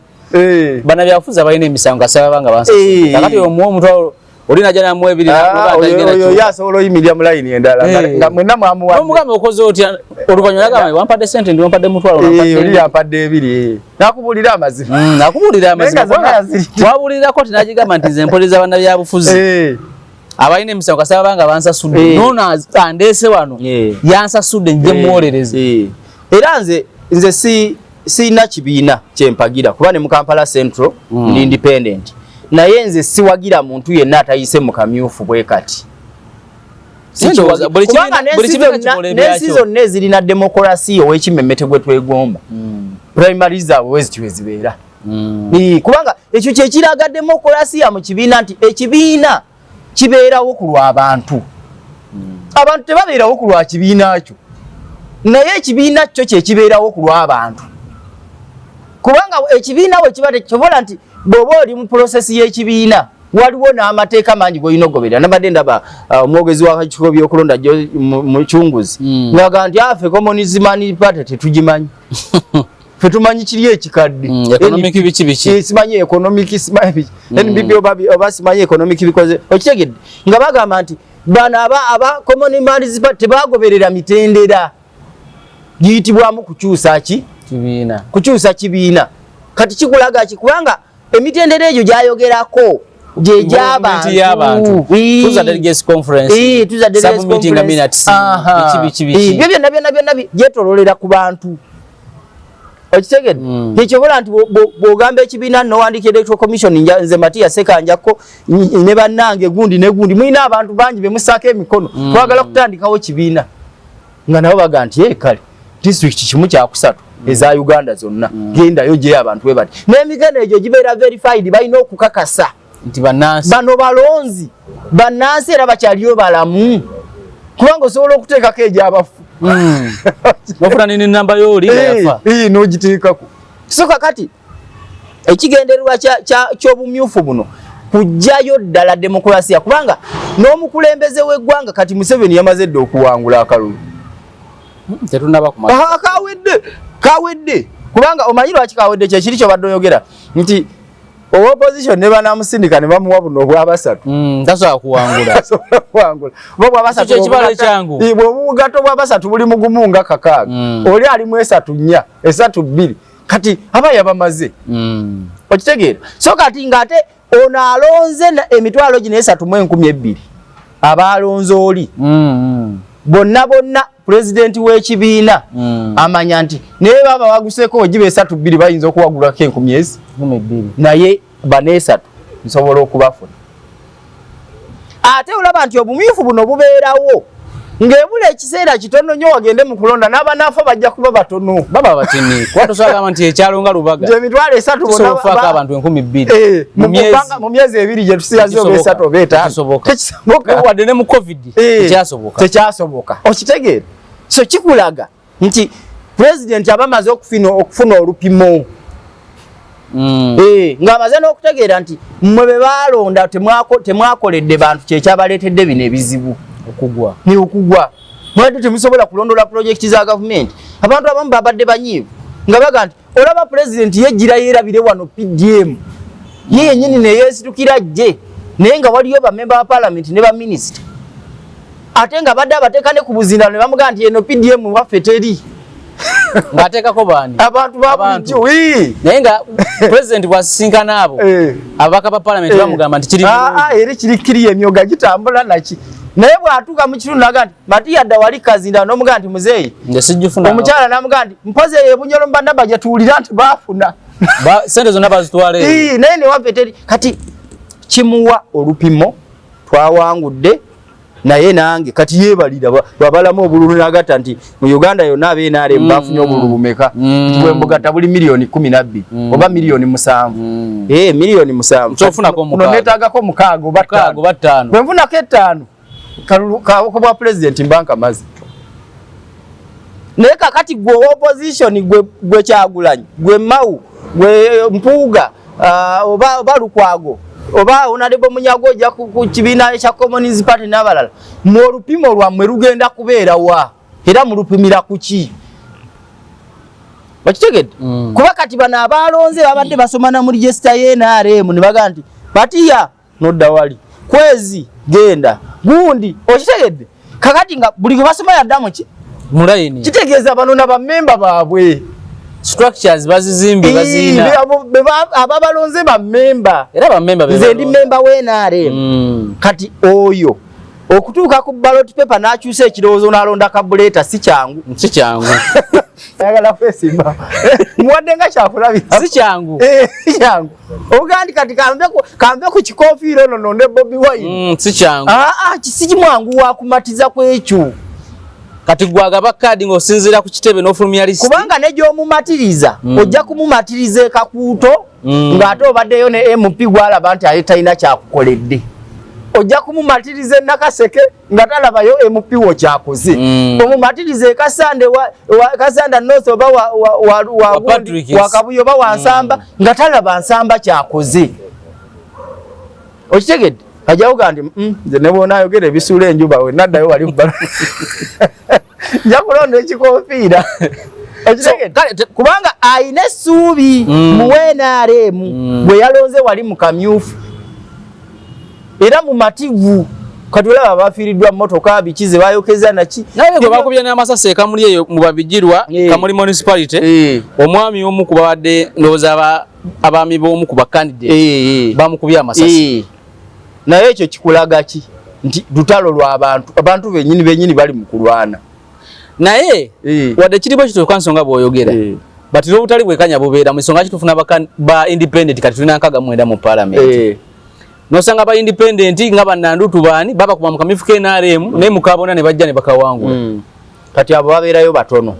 B: bana byafuza balina emisango kasaba banga bansa kakati omuwa omutwalo olina jana mu ebiri
A: oyo yasobola oyimirira mu line endala nga mwenna mwamuwa
B: omugamba okoze otya oluvannyuma nagamba wampadde sente ndi wampadde mutwalo
A: oli yampadde ebiri nakubulira amazima
B: wabulirako tinagigamba nti nze mpoleza bana byabufuzi abalina emisango kasaba banga bansasudde nono andeese wano yansasudde nje mwolereze
A: era nze sina kibiina kyempagira kuba ne mu Kampala Central ndi independent naye nze siwagira muntu yenna atayise mu kamyufu bwe kati nensi zonna ezirina demokrasi ow'ekimmemmete gwe twegomba primary zaabwe wezitiwezibeera kubanga ekyo kyekiraga demokrasiya mu kibiina nti ekibiina kibeerawo ku lw'abantu abantu tebabeerawo ku lwa kibiina kyo naye ekibiina kyo kyekibeerawo ku lw'abantu kubanga ekibiina bwe kiba tekyobola nti bw'oba oli mu prosesi y'ekibiina waliwo n'amateeka mangi g'olina okugoberera nabadde ndaba omwogezi w'akakiiko by'okulonda mu Kyunguzi ng'aga nti ffe Communism Party tetugimanyi ffe tumanyi kiri ekikadde simanyi economic simanyi biki NBP oba simanyi economic bikoze okitegedde nga bagamba nti bano aba Communism Party tebagoberera mitendera giyitibwamu kukyusa kibiina kati kikulaga kubanga emitendera egyo gyayogerako gye gy'abantu
B: tuza delegates conference submeeting minutes bichi
A: byonna gyetololera ku bantu okitegedde ekyobola nti bw'ogamba ekibiina n'owandiika electoral commission nze Matiya Sekanjako ne bannange gundi ne gundi mulina abantu bangi be musaako emikono twagala kutandikawo kibiina nga nabo baga nti kale district kimu kyakusatu eza Uganda zonna gendayo gye abantu bwe bati n'emigano egyo gibeera verified balina okukakasa
B: nti bannansi
A: bano balonzi bannansi era bakyaliyo balamu kubanga osobola okuteekako egy'abafu
B: bafuna nini namba y'oli yafa
A: n'ogiteekako so kakati ekigendererwa ky'obumyufu buno kujjayo ddala demokrasiya kubanga n'omukulembeze w'eggwanga kati Museveni yamaze dde okuwangula akalulu
B: tetunaba kumala
A: kawedde kubanga omanyi lwaki kawedde kyekiri kyobadde oyogera nti opposition ne banamusindika ne bamuwa buno obwabasatu
B: tasobola kuwangula
A: bwabasatu
B: ekibalo kyangu
A: bw'obugato bwabasatu buli mugumu nga kakaaga oli alimu 3 2 kati aba yabamaze okitegeera so kati ng'ate ono alonze emitwalo gino 3,200 abalonze oli bonna president w'ekibiina amanya nti naye baba waguseko ogibe 3 bayinza okuwagulako 10,000 naye bane 3 nsobola okubafuna ate olaba nti obumyufu buno bubeerawo ng'ebula ekiseera kitono nnyo wagende mu kulonda n'abanaafa bajja kuba batono
B: baba batini kwatosagamba nti ekyalo nga Lubaga
A: emitwalo 3
B: bonna abantu 2,000
A: mu myezi 2 gye tusigaze oba 3 oba 5
B: tekisoboka wadde ne mu covid
A: tekyasoboka okitegeera so kikulaga nti president abamaze okufuna olupimo ng'amaze n'okutegeera nti mmwe be baalonda temwakoledde bantu kyekyabaleetedde bino ebizibu okugwa mwedde temusobola kulondola projekiti za gavumenti abantu abamu babadde banyiivu nga baga nti olaba president yejjira yeerabire wano PDM ye yennyini ne yeesitukira jje naye nga waliyo bamemba ba parliament ne baminisita ate nga badde abateekane ku buzindalo ne bamugamba nti eno PDM waffe teri
B: ng'ateekako baani
A: abantu babulijjo
B: naye nga president bw'asisinkana abo ababaka ba palamenti bamugamba nti kiri
A: era kirikiriyo emyoga gitambula naki naye bw'atuuka mu kitundu naga nti Matiyadda wali kazindalo n'omugamba nti muzeeyi omukyala n'amugamba nti mpozi eyo Bunyoro Mbandaba gye tuwulira nti baafuna
B: sente zonna bazitwala
A: naye ne waffe teri kati kimuwa olupimo twawangudde naye nange kati yebalira babalamu obululu nagata nti mu Uganda yonna abenaale bafunye obululu bumeka bwembugatta buli milioni 12 oba milioni 7 milioni 7
B: tofunako
A: mukago netagako mukago
B: batano
A: bwenfunako 5 kalulu ko bwa president mbanka mazi naye kakati gwe opposition gwe Kyagulanyi gwe Mau gwe Mpuuga oba Lukwago oba Honorable Munyago ja ku kibiina ekya Communist Party n'abalala mu olupimo lwammwe lugenda kubeera wa era mulupimira kuki bakitegedde kuba kati bano abalonze babadde basomana mu register y'NRM ne bagamba nti Patiya nodda wali Kwezi genda gundi okitegedde kakati nga buli gwe basoma yaddamu ki
B: mulayini
A: kitegeeza bano na bammemba baabwe
B: structures bazizimbi bazina
A: ababalonze bammemba
B: era bammemba
A: nze ndi memba w'NRM kati oyo okutuuka ku ballot paper n'akyusa ekirowoozo n'alonda kabuleta si kyangu ayagala kwesimba muwadde nga kyakulabira
B: si kyangu
A: obugandi kati kambe ku kikoofiira ono nonde Bobi Wine
B: si kyangu
A: si kimwangu wakumatiza kwekyo
B: kati gwagaba kadi ng'osinziira ku kitebe n'ofulumya lisiti
A: kubanga ne gy'omumatiriza ojja kumumatiriza ekakuuto ng'ate obaddeyo ne MP gwalaba nti aye talina kyakukoledde ojja kumumatiriza Nakaseke nga talabayo MP wo kyakoze omumatiriza Kasanda North oba wa Kabuyo oba wansamba nga talaba nsamba kyakoze okitegedde ajawo gandi nze ne bona ayogera ebisuula enjuba we naddayo wali mbala njakulonda ekikoofiira kubanga ayina essuubi mu NRM bwe yalonze wali mu kamyufu era mu mativu kati olaba bafiiriddwa mmotoka bikize bayokeza naki
B: naye gwe bakubya n'amasasi ekamuli eyo mu Babijirwa Kamuli municipality omwami omu ku babadde ndowooza abaami b'omu ku bakandidate bamukubya amasasi
A: naye ekyo kikulaga ki nti lutalo lw'abantu abantu benyini bali mu kulwana
B: naye wadde kiribo kituuka nsonga bw'oyogera batira obutali bwekanya bubeera mu nsonga kitufuna ba independent kati tulina 69 mu parliament nosanga ba independent nga bannandutu baani baba kuba mu kamyufu k'NRM naye mukabona ne bajja ne bakawangula
A: kati abo babeerayo batono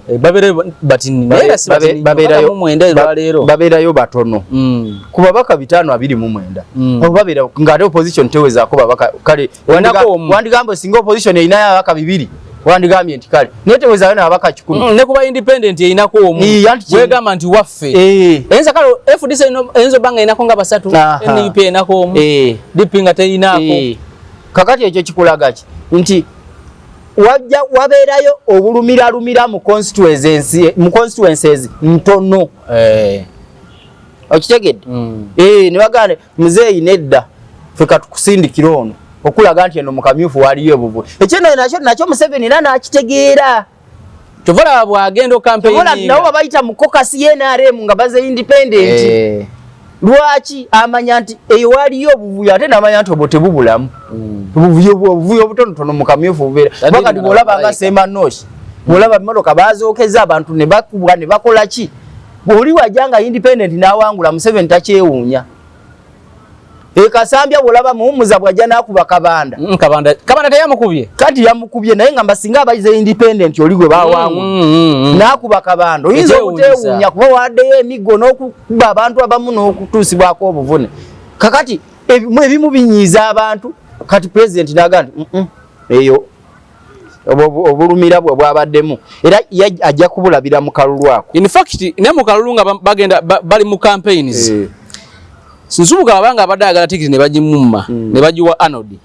A: babeerayo batono ku babaka 529 abo babeera ng'ate opposition tewezaako babaka kale wandigamba singa opposition erinayo ababaka 2 wandigambye nti kale naye tewezaayo n'ababaka 10
B: ne kuba independent erinako omu wegamba nti waffe eyinza kale FDC eyinza obanga erinako nga 3 NUP erinako omu DP nga terinaako
A: kakati ekyo kikulaga ki nti wabeerayo obulumiralumira mu constituencies ntono okitegedde ne bagamba muzeeyi nedda ffe katukusindikira ono okulaga nti eno mu kamyufu waliyo obuvu ekyeno nakyo Museveni era n'akitegeera
B: tovola bw'agenda okampeyini
A: nabo babayita mu kokasi y'NRM nga baze independent lwaki amanya nti eyo waliyo obuvuyo ate n'amanya nti obwo tebubulamu obuvuyo obutonotono mu kamyufu bubeera bakati bw'olaba nga Semanoshi bw'olaba emmotoka bazookeza abantu ne bakubwa ne bakola ki bw'oli wajja nga independent n'awangula Museveni takyewuunya Kasambya bw'olaba muwummuza bw'ajja n'akuba Kabanda
B: Kabanda teyamukubye
A: kati yamukubye naye nga basinga abayize independent oli gwe baawangula n'akuba Kabanda oyinza obuteewuunya kuba waddeyo emiggo n'okukuba abantu abamu n'okutuusibwako obuvune kakati ebimu binyiiza abantu kati president n'agamba nti eyo obulumira bwe bwabaddemu era ajja kubulabira mu kalulu ako
B: in fact ne mu kalulu nga bagenda bali mu campaigns Nsubuga abanga abadde agala tikiti ne bagimumma ne bagiwa Anodi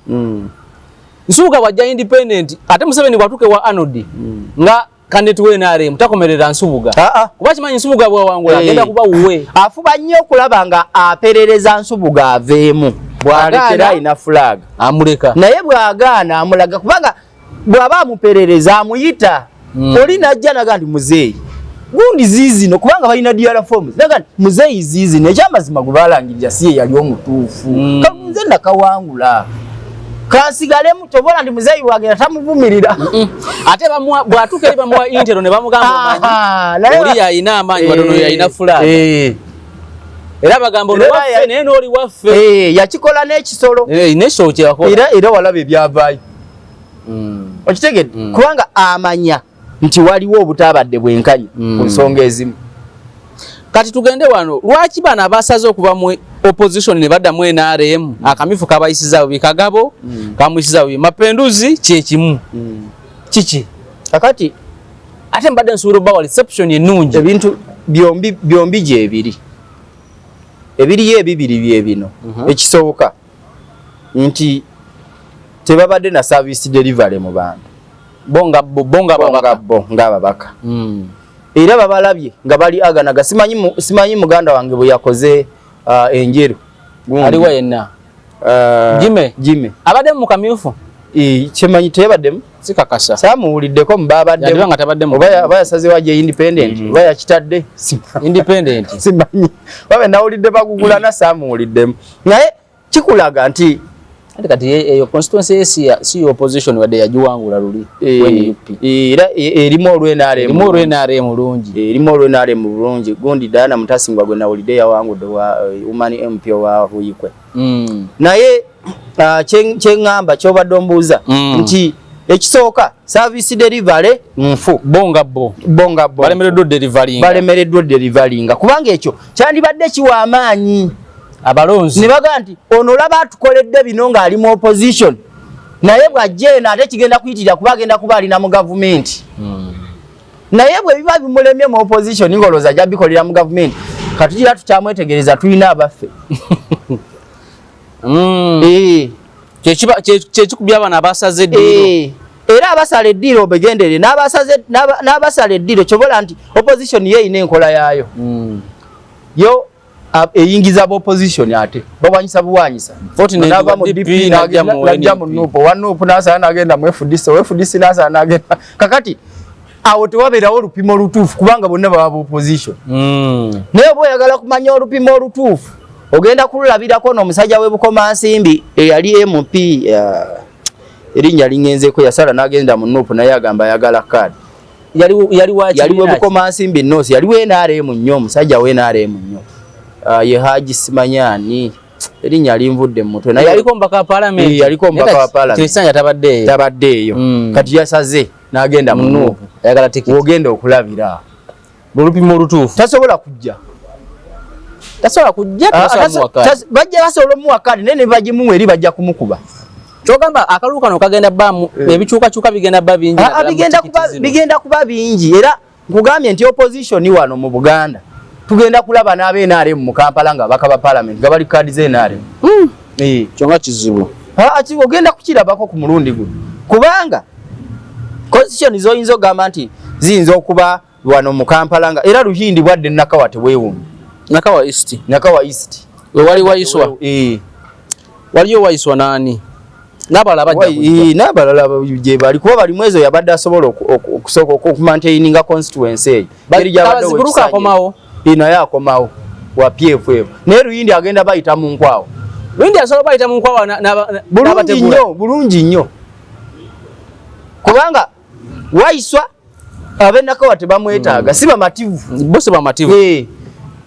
B: Nsubuga wajja independent ate Museveni bwatuke wa Anodi nga candidate w'NRM takomerera Nsubuga kuba kimanyi Nsubuga bwawangula agenda kuba wuwe
A: afuba nnyo okulaba nga aperereza Nsubuga aveemu bw'alekera ina flag
B: amuleka
A: naye bw'agaana amulaga kubanga bwaba amuperereza amuyita oli najja naga ndi muzeeyi gundi ziizino kubanga balina DR forms naga muzeeyi ziizino ekyamazima gwe balangirira siye yali omutuufu nze nakawangula kansigalemu tobola ndi muzeeyi wagenda tamuvumirira
B: ate bwatuuka eri bamuwa intero ne bamugamba omanyi oli yayina amaanyi watono yayina fulaga era bagamba waffe naye n'oli waffe
A: yakikola n'ekisolo
B: n'ekisolo kyewakola
A: era walaba ebyavaayo okitegedde kubanga amanya nti waliwo obutabadde bwenkanya ku nsonga ezimu.
B: Kati tugende wano lwaki bana abasaze okuba mu opposition ne baddamu NRM akamyufu kabayisiza bikagabo kamuyisiza mapenduzi kyekimu kiki
A: kakati
B: ate mbadde nsuubira bawa reception ennungi
A: ebintu byombi gye ebiriyo ebibiri bye bino ekisoboka nti tebabadde na service delivery mu bantu
B: bonga
A: ng'ababaka era babalabye nga bali aganaga simanyi muganda wange bwe yakoze enjeru
B: aliwo yenna
A: Jime
B: abadde mu kamyufu
A: kyemanyi tebaddemu
B: sikakasa
A: samuwuliddeko mu babaddemu oba yasazewa gye independent oba yakitadde
B: independent
A: simanyi babe nawulidde bagugulana samuwuliddemu naye kikulaga nti
B: kati eyo constituency si opposition wadde yagiwangula luli
A: era erimu
B: olw'NRM mulungi
A: erimu olw'NRM bulungi gundi Diana Mutasingwa gwe nawulidde yawangudde wa Umani MP wa Ruyikwe naye kyeŋŋamba kyobadde ombuuza nti ekisooka service delivery nfu
B: bonga balemereddwa
A: deliveryinga kubanga ekyo kyandibadde kiwa amaanyi
B: abalonzi
A: ne baga nti ono laba atukoledde bino ng'ali mu opposition naye bw'ajjeena ate kigenda kuyitirira kuba agenda kuba alina mu gavumenti naye bwe biba bimulemye mu opposition ng'olowooza ajja bikolera mu gavumenti katugira tukyamwetegereza tulina abaffe
B: kyekikubya abana abasaze eddiiro
A: era abasala eddiiro obegendere n'abasala eddiiro kyobola nti opposition ye eyina enkola yaayo yo eyingiza opposition ate bawanyisa buwanyisa
B: nava mu DP
A: najja mu nupo wanupu nasala nagenda mu FDC nasala nagenda kakati awo tewabeerawo olupimo olutuufu kubanga bonna baba opposition naye oba oyagala kumanya olupimo olutuufu ogenda kululabirako n'omusajja w'ebukomansimbi eyali MP erinnya lingenzeeko yasala nagenda mu nupu naye agamba ayagala kaadi yali w'ebukomansimbi North yaliwo NRM nnyo omusajja w'NRM nnyo ye Haji Simanyani erinnya linvudde mu mutwe naye
B: yaliko mbaka parliament
A: wa parliament
B: kyesanja
A: tabaddeeyo kati yasaze n'agenda mu nupu
B: ayagala tikiti
A: ogenda okulabira
B: olupimo olutuufu
A: tasobola kujja bajja basobola omuwakadi naye ne bagimuwa eri bajja kumukuba
B: kyogamba akalulu kano kagenda bbamu ebikyukakyuka bigenda bba bingi
A: bigenda kuba bingi era nkugambye nti opposition wano mu Buganda tugenda kulaba n'abe-NRM mu Kampala nga bakaba parliament nga bali kaadi z'NRM
B: kyonga kizibu
A: ogenda kukirabako ku mulundi guno kubanga constitution zoyinza ogamba nti ziyinza okuba wano mu Kampala nga era Luhindi bwadde Nakawa tebwewuunye Nakawa East
B: wali wayiswa waliyo wayiswa nani
A: n'abalala gye bali kuba bali mwezo yabadde asobola okusooka okumantaininga constituency eyo naye akomawo wa PFF naye Luyindi agenda bayita mu nkwawa bulungi nnyo kubanga wayiswa ab'Nakawa tebamwetaaga si bamativu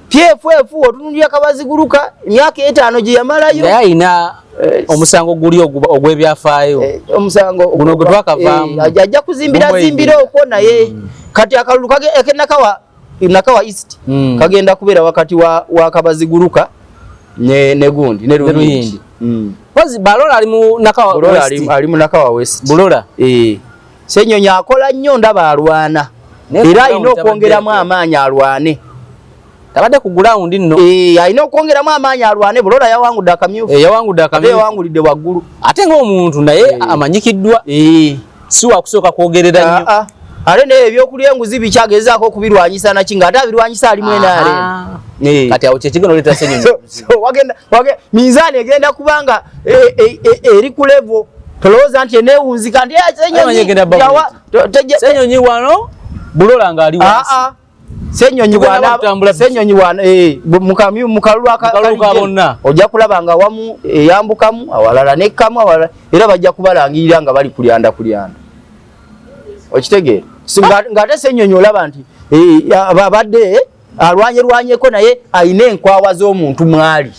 A: PFF otunulira Kabaziguruka emyaka 5 gye yamalayo
B: naye ayina omusango guli ogw'ebyafaayo
A: omusango
B: guno gwe twakavaamu
A: ajja kuzimbira okwo naye kati akalulu Nakawa East kagenda kubeera wakati wa Kabaziguruka ne gundi ne Luyindi
B: Balola ali mu Nakawa West
A: ali mu Nakawa West
B: Bulola
A: Ssenyonya akola nnyo ndaba alwana era alina okwongeramu amaanyi alwane
B: tabadde ku ground nno
A: alina okwongeramu amaanyi alwane Bulola yawangudde akamyufu yawangulidde waggulu
B: ate ng'omuntu naye amanyikiddwa si wakusooka kwogerera nnyo
A: ate naye ebyokulya enguzi bikyagezaako okubirwanyisa nakinga ate abirwanyisa alimu NRM
B: kati awo kyekigenda oleeta Ssenyonya
A: minzaani egenda kubanga eri ku level tolooza nti eneewunzika nti
B: Ssenyonyi wano bulola ng'ali wansi.
A: Ssenyonyi wana mu kalulu akabonna ojja kulaba nga wamu eyambukamu awalala nekkamu awalala era bajja kubalangirira nga bali kulyanda okitegeera ng'ate Ssenyonyi olaba nti abadde alwanyeko naye ayina enkwawa z'omuntu mwali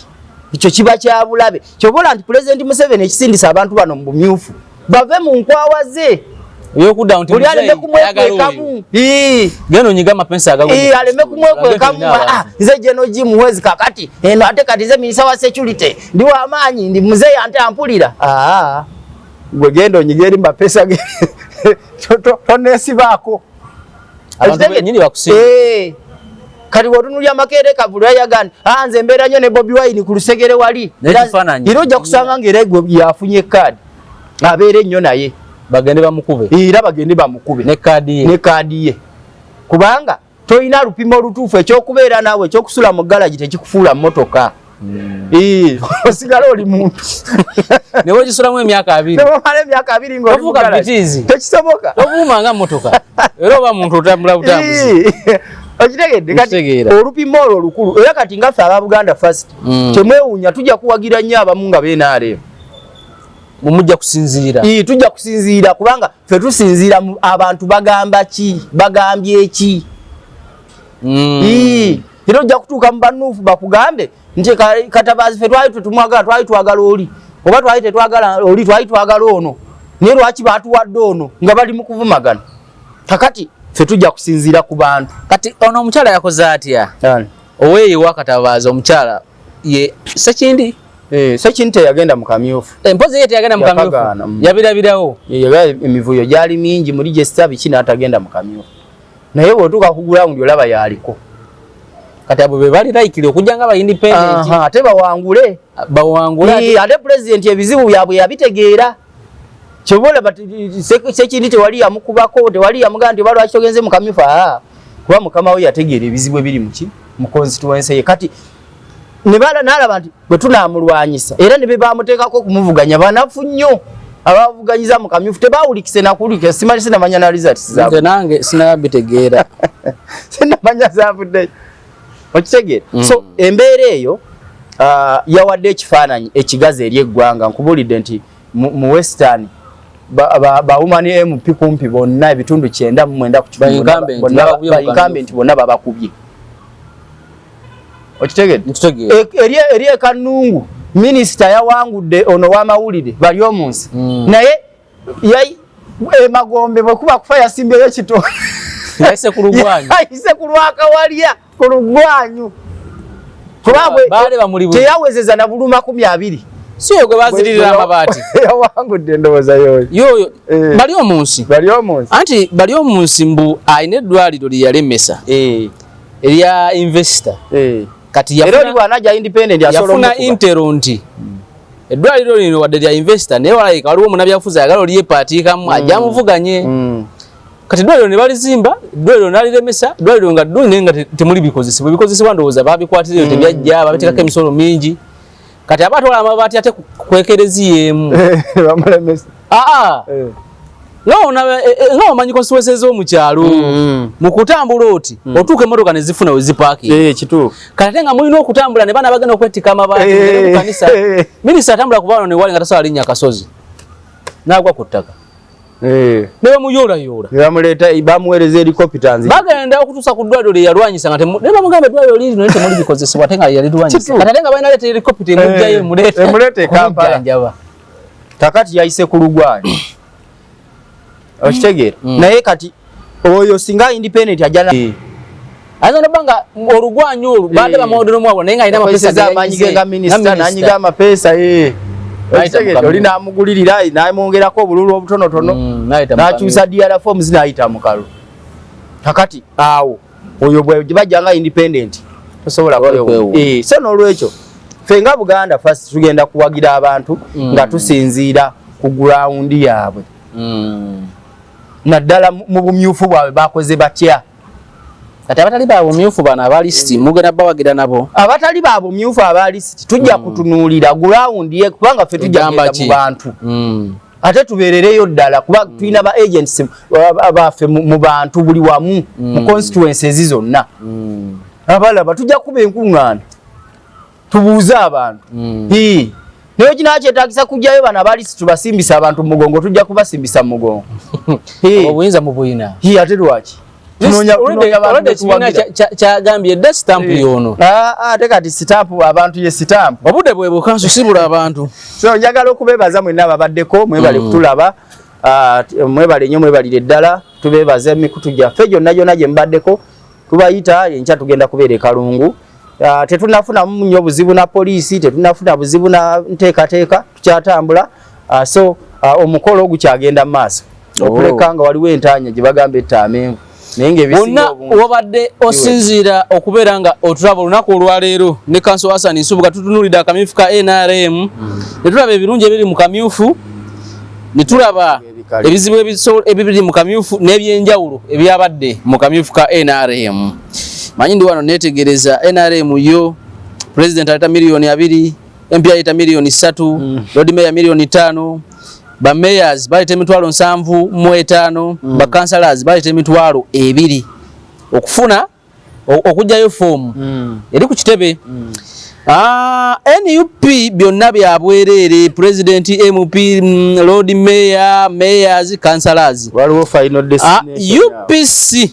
A: ekyo kiba kyabulabe kyobola nti Pulezidenti Museveni ekisindisa abantu bano mu bumyufu bave mu nkwawa ze
B: yokuda nti
A: aleme kumwekwekamu
B: geno nyiga mapensa
A: aleme kumwekwekamu nze Genoji muwezi kakati eno ate kati ze minisa wa security ndi wa maanyi ndi muzeyi ante ampulira gwe gendo nyigeri mapesa ge tonesibaako
B: abantu nyini bakusinga
A: kati wotunulya makere kabulwa yagani nze mbeera nnyo ne Bobi Wine ku lusegere wali era ojja kusanga ng'era gwe yafunye kaadi abeere nnyo naye
B: bagende bamukube
A: ne kaadi ye kubanga toyina lupimo olutuufu ekyokubeera naawe ekyokusula mu galagi tekikufuula mmotoka osigala oli muntu
B: newe gisulamu emyaka 2
A: nemala emyaka 2
B: ng'ovuga bitiizi
A: tekisoboka
B: tovuumanga mmotoka era oba muntu otambula butambuzi
A: okitegedde kati olupimo olwo olukulu era kati ngaffe aba Buganda First temwewuunya tujja kuwagira nnyo abamu nga beenaale
B: mumujja kusinziira
A: tujja kusinziira kubanga ffe tusinziira abantu bagambye eki era ojja kutuuka mu banuufu bakugambe nti Katabaazi ffe twali twagala oli oba twali tetwagala oli twali twagala ono naye lwaki baatuwadde ono nga bali mu kuvumagana kakati ffe tujja kusinziira ku bantu
B: kati ono omukyala yakoze atya oweeyiwa Katabaazi omukyala ye Sekindi
A: Sekindi teyagenda mu kamyufu
B: empozi ye teyagenda mu kamyufu yabirabirawo
A: emivuyo gyali mingi muri register biki n'atagenda mu kamyufu naye bw'otuuka ku ground olaba yaliko
B: kati abo be bali laikiri okujja nga ba independent
A: ate bawangule ate president ebizibu byabwe yabitegeera kyobola Sekindi tewali yamukubako tewali yamugamba nti balwaki togenze mu kamyufu kuba mukama we yategeera ebizibu ebiri mu constituency ye kati nebala nalaba nti bwe tunaamulwanyisa era ne be bamuteekako okumuvuganya banafu nnyo abavuganyiza mu kamyufu tebawulikise nakulike simali sinamanya na results zaabwe
B: nange sinabitegeera
A: sinamanya zaavuddeyo okitegeera so embeera eyo yawadde ekifaananyi ekigazi eri eggwanga nkubulidde nti mu western ba woman MP kumpi bonna ebitundu 9 ku incumbent bonna babakubye okitegedde eri ekanungu minisita yawangudde ono w'amawulire bali omunsi naye emagombe bwe kuba kufa yasimbyeyo ekitono
B: yayise ku lugwanyu
A: yayise ku lwakawalya ku lugwanyu kubabwe teyawezeza na buluma 20
B: siyo gwe bazilirira amabaati
A: yawangudde endowooza yoyo
B: bali omunsi anti bali omunsi mbu ayina eddwaliro lye yalemesa erya investor kati yafuna intero nti eddwaliro lino wadde lya investor naye walayika waliwo munabyafuzi ayagala olyepaatiikamu ajja amuvuganye kati eddwaliro ne balizimba eddwaliro naliremesa eddwaliro nga ddungi naye nga temuli bikozesebwa ebikozesebwa ndowooza babikwatiriyo tebyajja babitekako emisolo mingi kati aba atwala amabaati ate kwekereziyeemu nga omanyi konstituensi ez'omukyalo mu kutambula oti otuuka emmotoka ne zifuna we zipaakinga kati ate nga mulina okutambula ne baana bagenda okwetika amabaati mu kanisa minisita atambula ku baano ne wali nga tasobola linnya akasozi n'agwa ku ttaka ne bamuyoolayoola
A: bamuweereza helicopter
B: bagenda okutuusa ku ddwaliro lye yalwanyisa nga ne bamugamba eddwaliro liri naye temuli bikozesebwa ate nga yalirwanyisa kati ate nga balina leeta helicopter emujjayo
A: emuleete Kampala kakati yayise ku lugwanyu okitegeera naye kati oyo singa independent ajala
B: ayinza nobanga olugwanyu olwo baadde bamawodero mwabwo naye nga alina amapeesa
A: z'amaanyi ge nga minisita n'anyiga amapeesa oli n'amugulirira n'amwongerako obululu obutonotono n'akyusa DRA forms n'ayita mu kalulu kakati awo oyo bwe bajja nga independent tosobola kwewo so n'olwekyo ffe nga Buganda First tugenda kuwagira abantu nga tusinziira ku ground yaabwe naddala mu bumyufu bwabwe bakoze batya
B: kati abatali ba bumyufu bano abalisiti mugenda bawagira nabo
A: abatali ba bumyufu abalisiti tujja kutunuulira ground ye kubanga ffe tujja kugenda mu bantu ate tubeerereyo ddala kuba tulina ba agents abaffe mu bantu buli wamu mu constituencies zonna abalaba tujja kuba enkuŋŋaana tubuuze abantu naye kinakyetaagisa kujjayo bano abaali tubasimbisa abantu mu mugongo tujja kubasimbisa mu mugongo
B: obuyinza mu buyina
A: ate lwaki
B: kyagambye edda sitampu yono
A: ate kati sitampu abantu ye sitampu
B: obudde bwe bukanso sibula abantu
A: so njagala okubeebaza mwenna ababaddeko mwebale kutulaba mwebale nnyo mwebalire ddala tubeebaza emikutu gyaffe gyonna gyonna gye mubaddeko tubayita enkya tugenda kubeera e Kalungu tetunafunamu nnyo buzibu na poliisi tetunafuna buzibu na nteekateeka tukyatambula so omukolo ogukyagenda mu maaso okuleka nga waliwo entaanya gye bagamba ettaamenvu
B: bonna wabadde osinziira okubeera nga otulaba olunaku olwaleero ne Kanso Hassan Nsubuga tutunuulidde akamyufu ka NRM ne tulaba ebirungi ebiri mu kamyufu ne tulaba ebizibu ebibiri mu kamyufu n'ebyenjawulo ebyabadde mu kamyufu ka NRM. Manyi ndi wano neetegereza NRM yo President aleta milioni 2, MP aleta milioni 3, Lord Mayor milioni 5, ba mayors baleta emitwalo 7.5, ba councillors baleta emitwalo 2 okufuna okujjayo form eri ku kitebe. NUP byonna byabwerere President, MP, Lord Mayor, mayors, councillors
A: waliwo final destination
B: UPC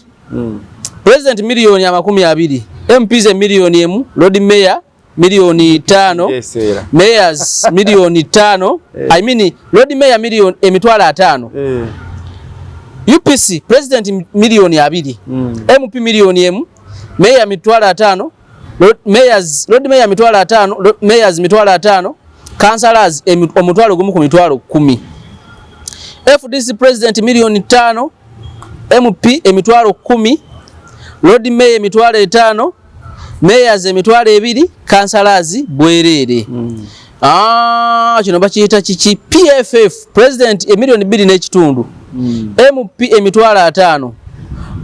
B: President milioni 20, MPs milioni 1, Lord Mayor milioni 5, mayors milioni 5, I mean Lord Mayor milioni emitwalo 5. UPC President milioni 2, MP milioni 1, Mayor mitwalo 5, Lord Mayor mitwalo 5, mayors mitwalo 5, councillors omutwalo gumu ku mitwalo 10. FDC President milioni 5, MP emitwalo 10, Lord Mayor emitwalo 5, mayors emitwalo 2, councillors bwerere. Kino bakiyita kiki PFF President emilioni 2 n'ekitundu, MP emitwalo 5,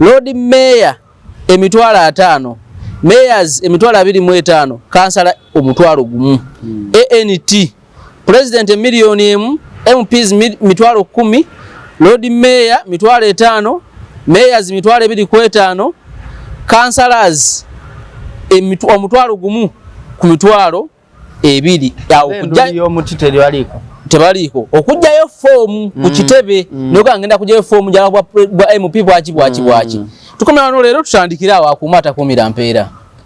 B: Lord Mayor emitwalo 5, mayors emitwalo 2.5, councillor omutwalo gumu. ANT President emilioni 1, MPs mitwalo 10, Lord Mayor mitwalo 5, mayors mitwalo 2.5, councillors omutwalo gumu ku mitwalo 2. Awo
A: kujjayo omutiteri waliko
B: tebaliko okujjayo form ku kitebe noga ngenda kujjayo form jala bwa MP bwaki tukomera no leero tutandikira awo akumata kumira mpeera.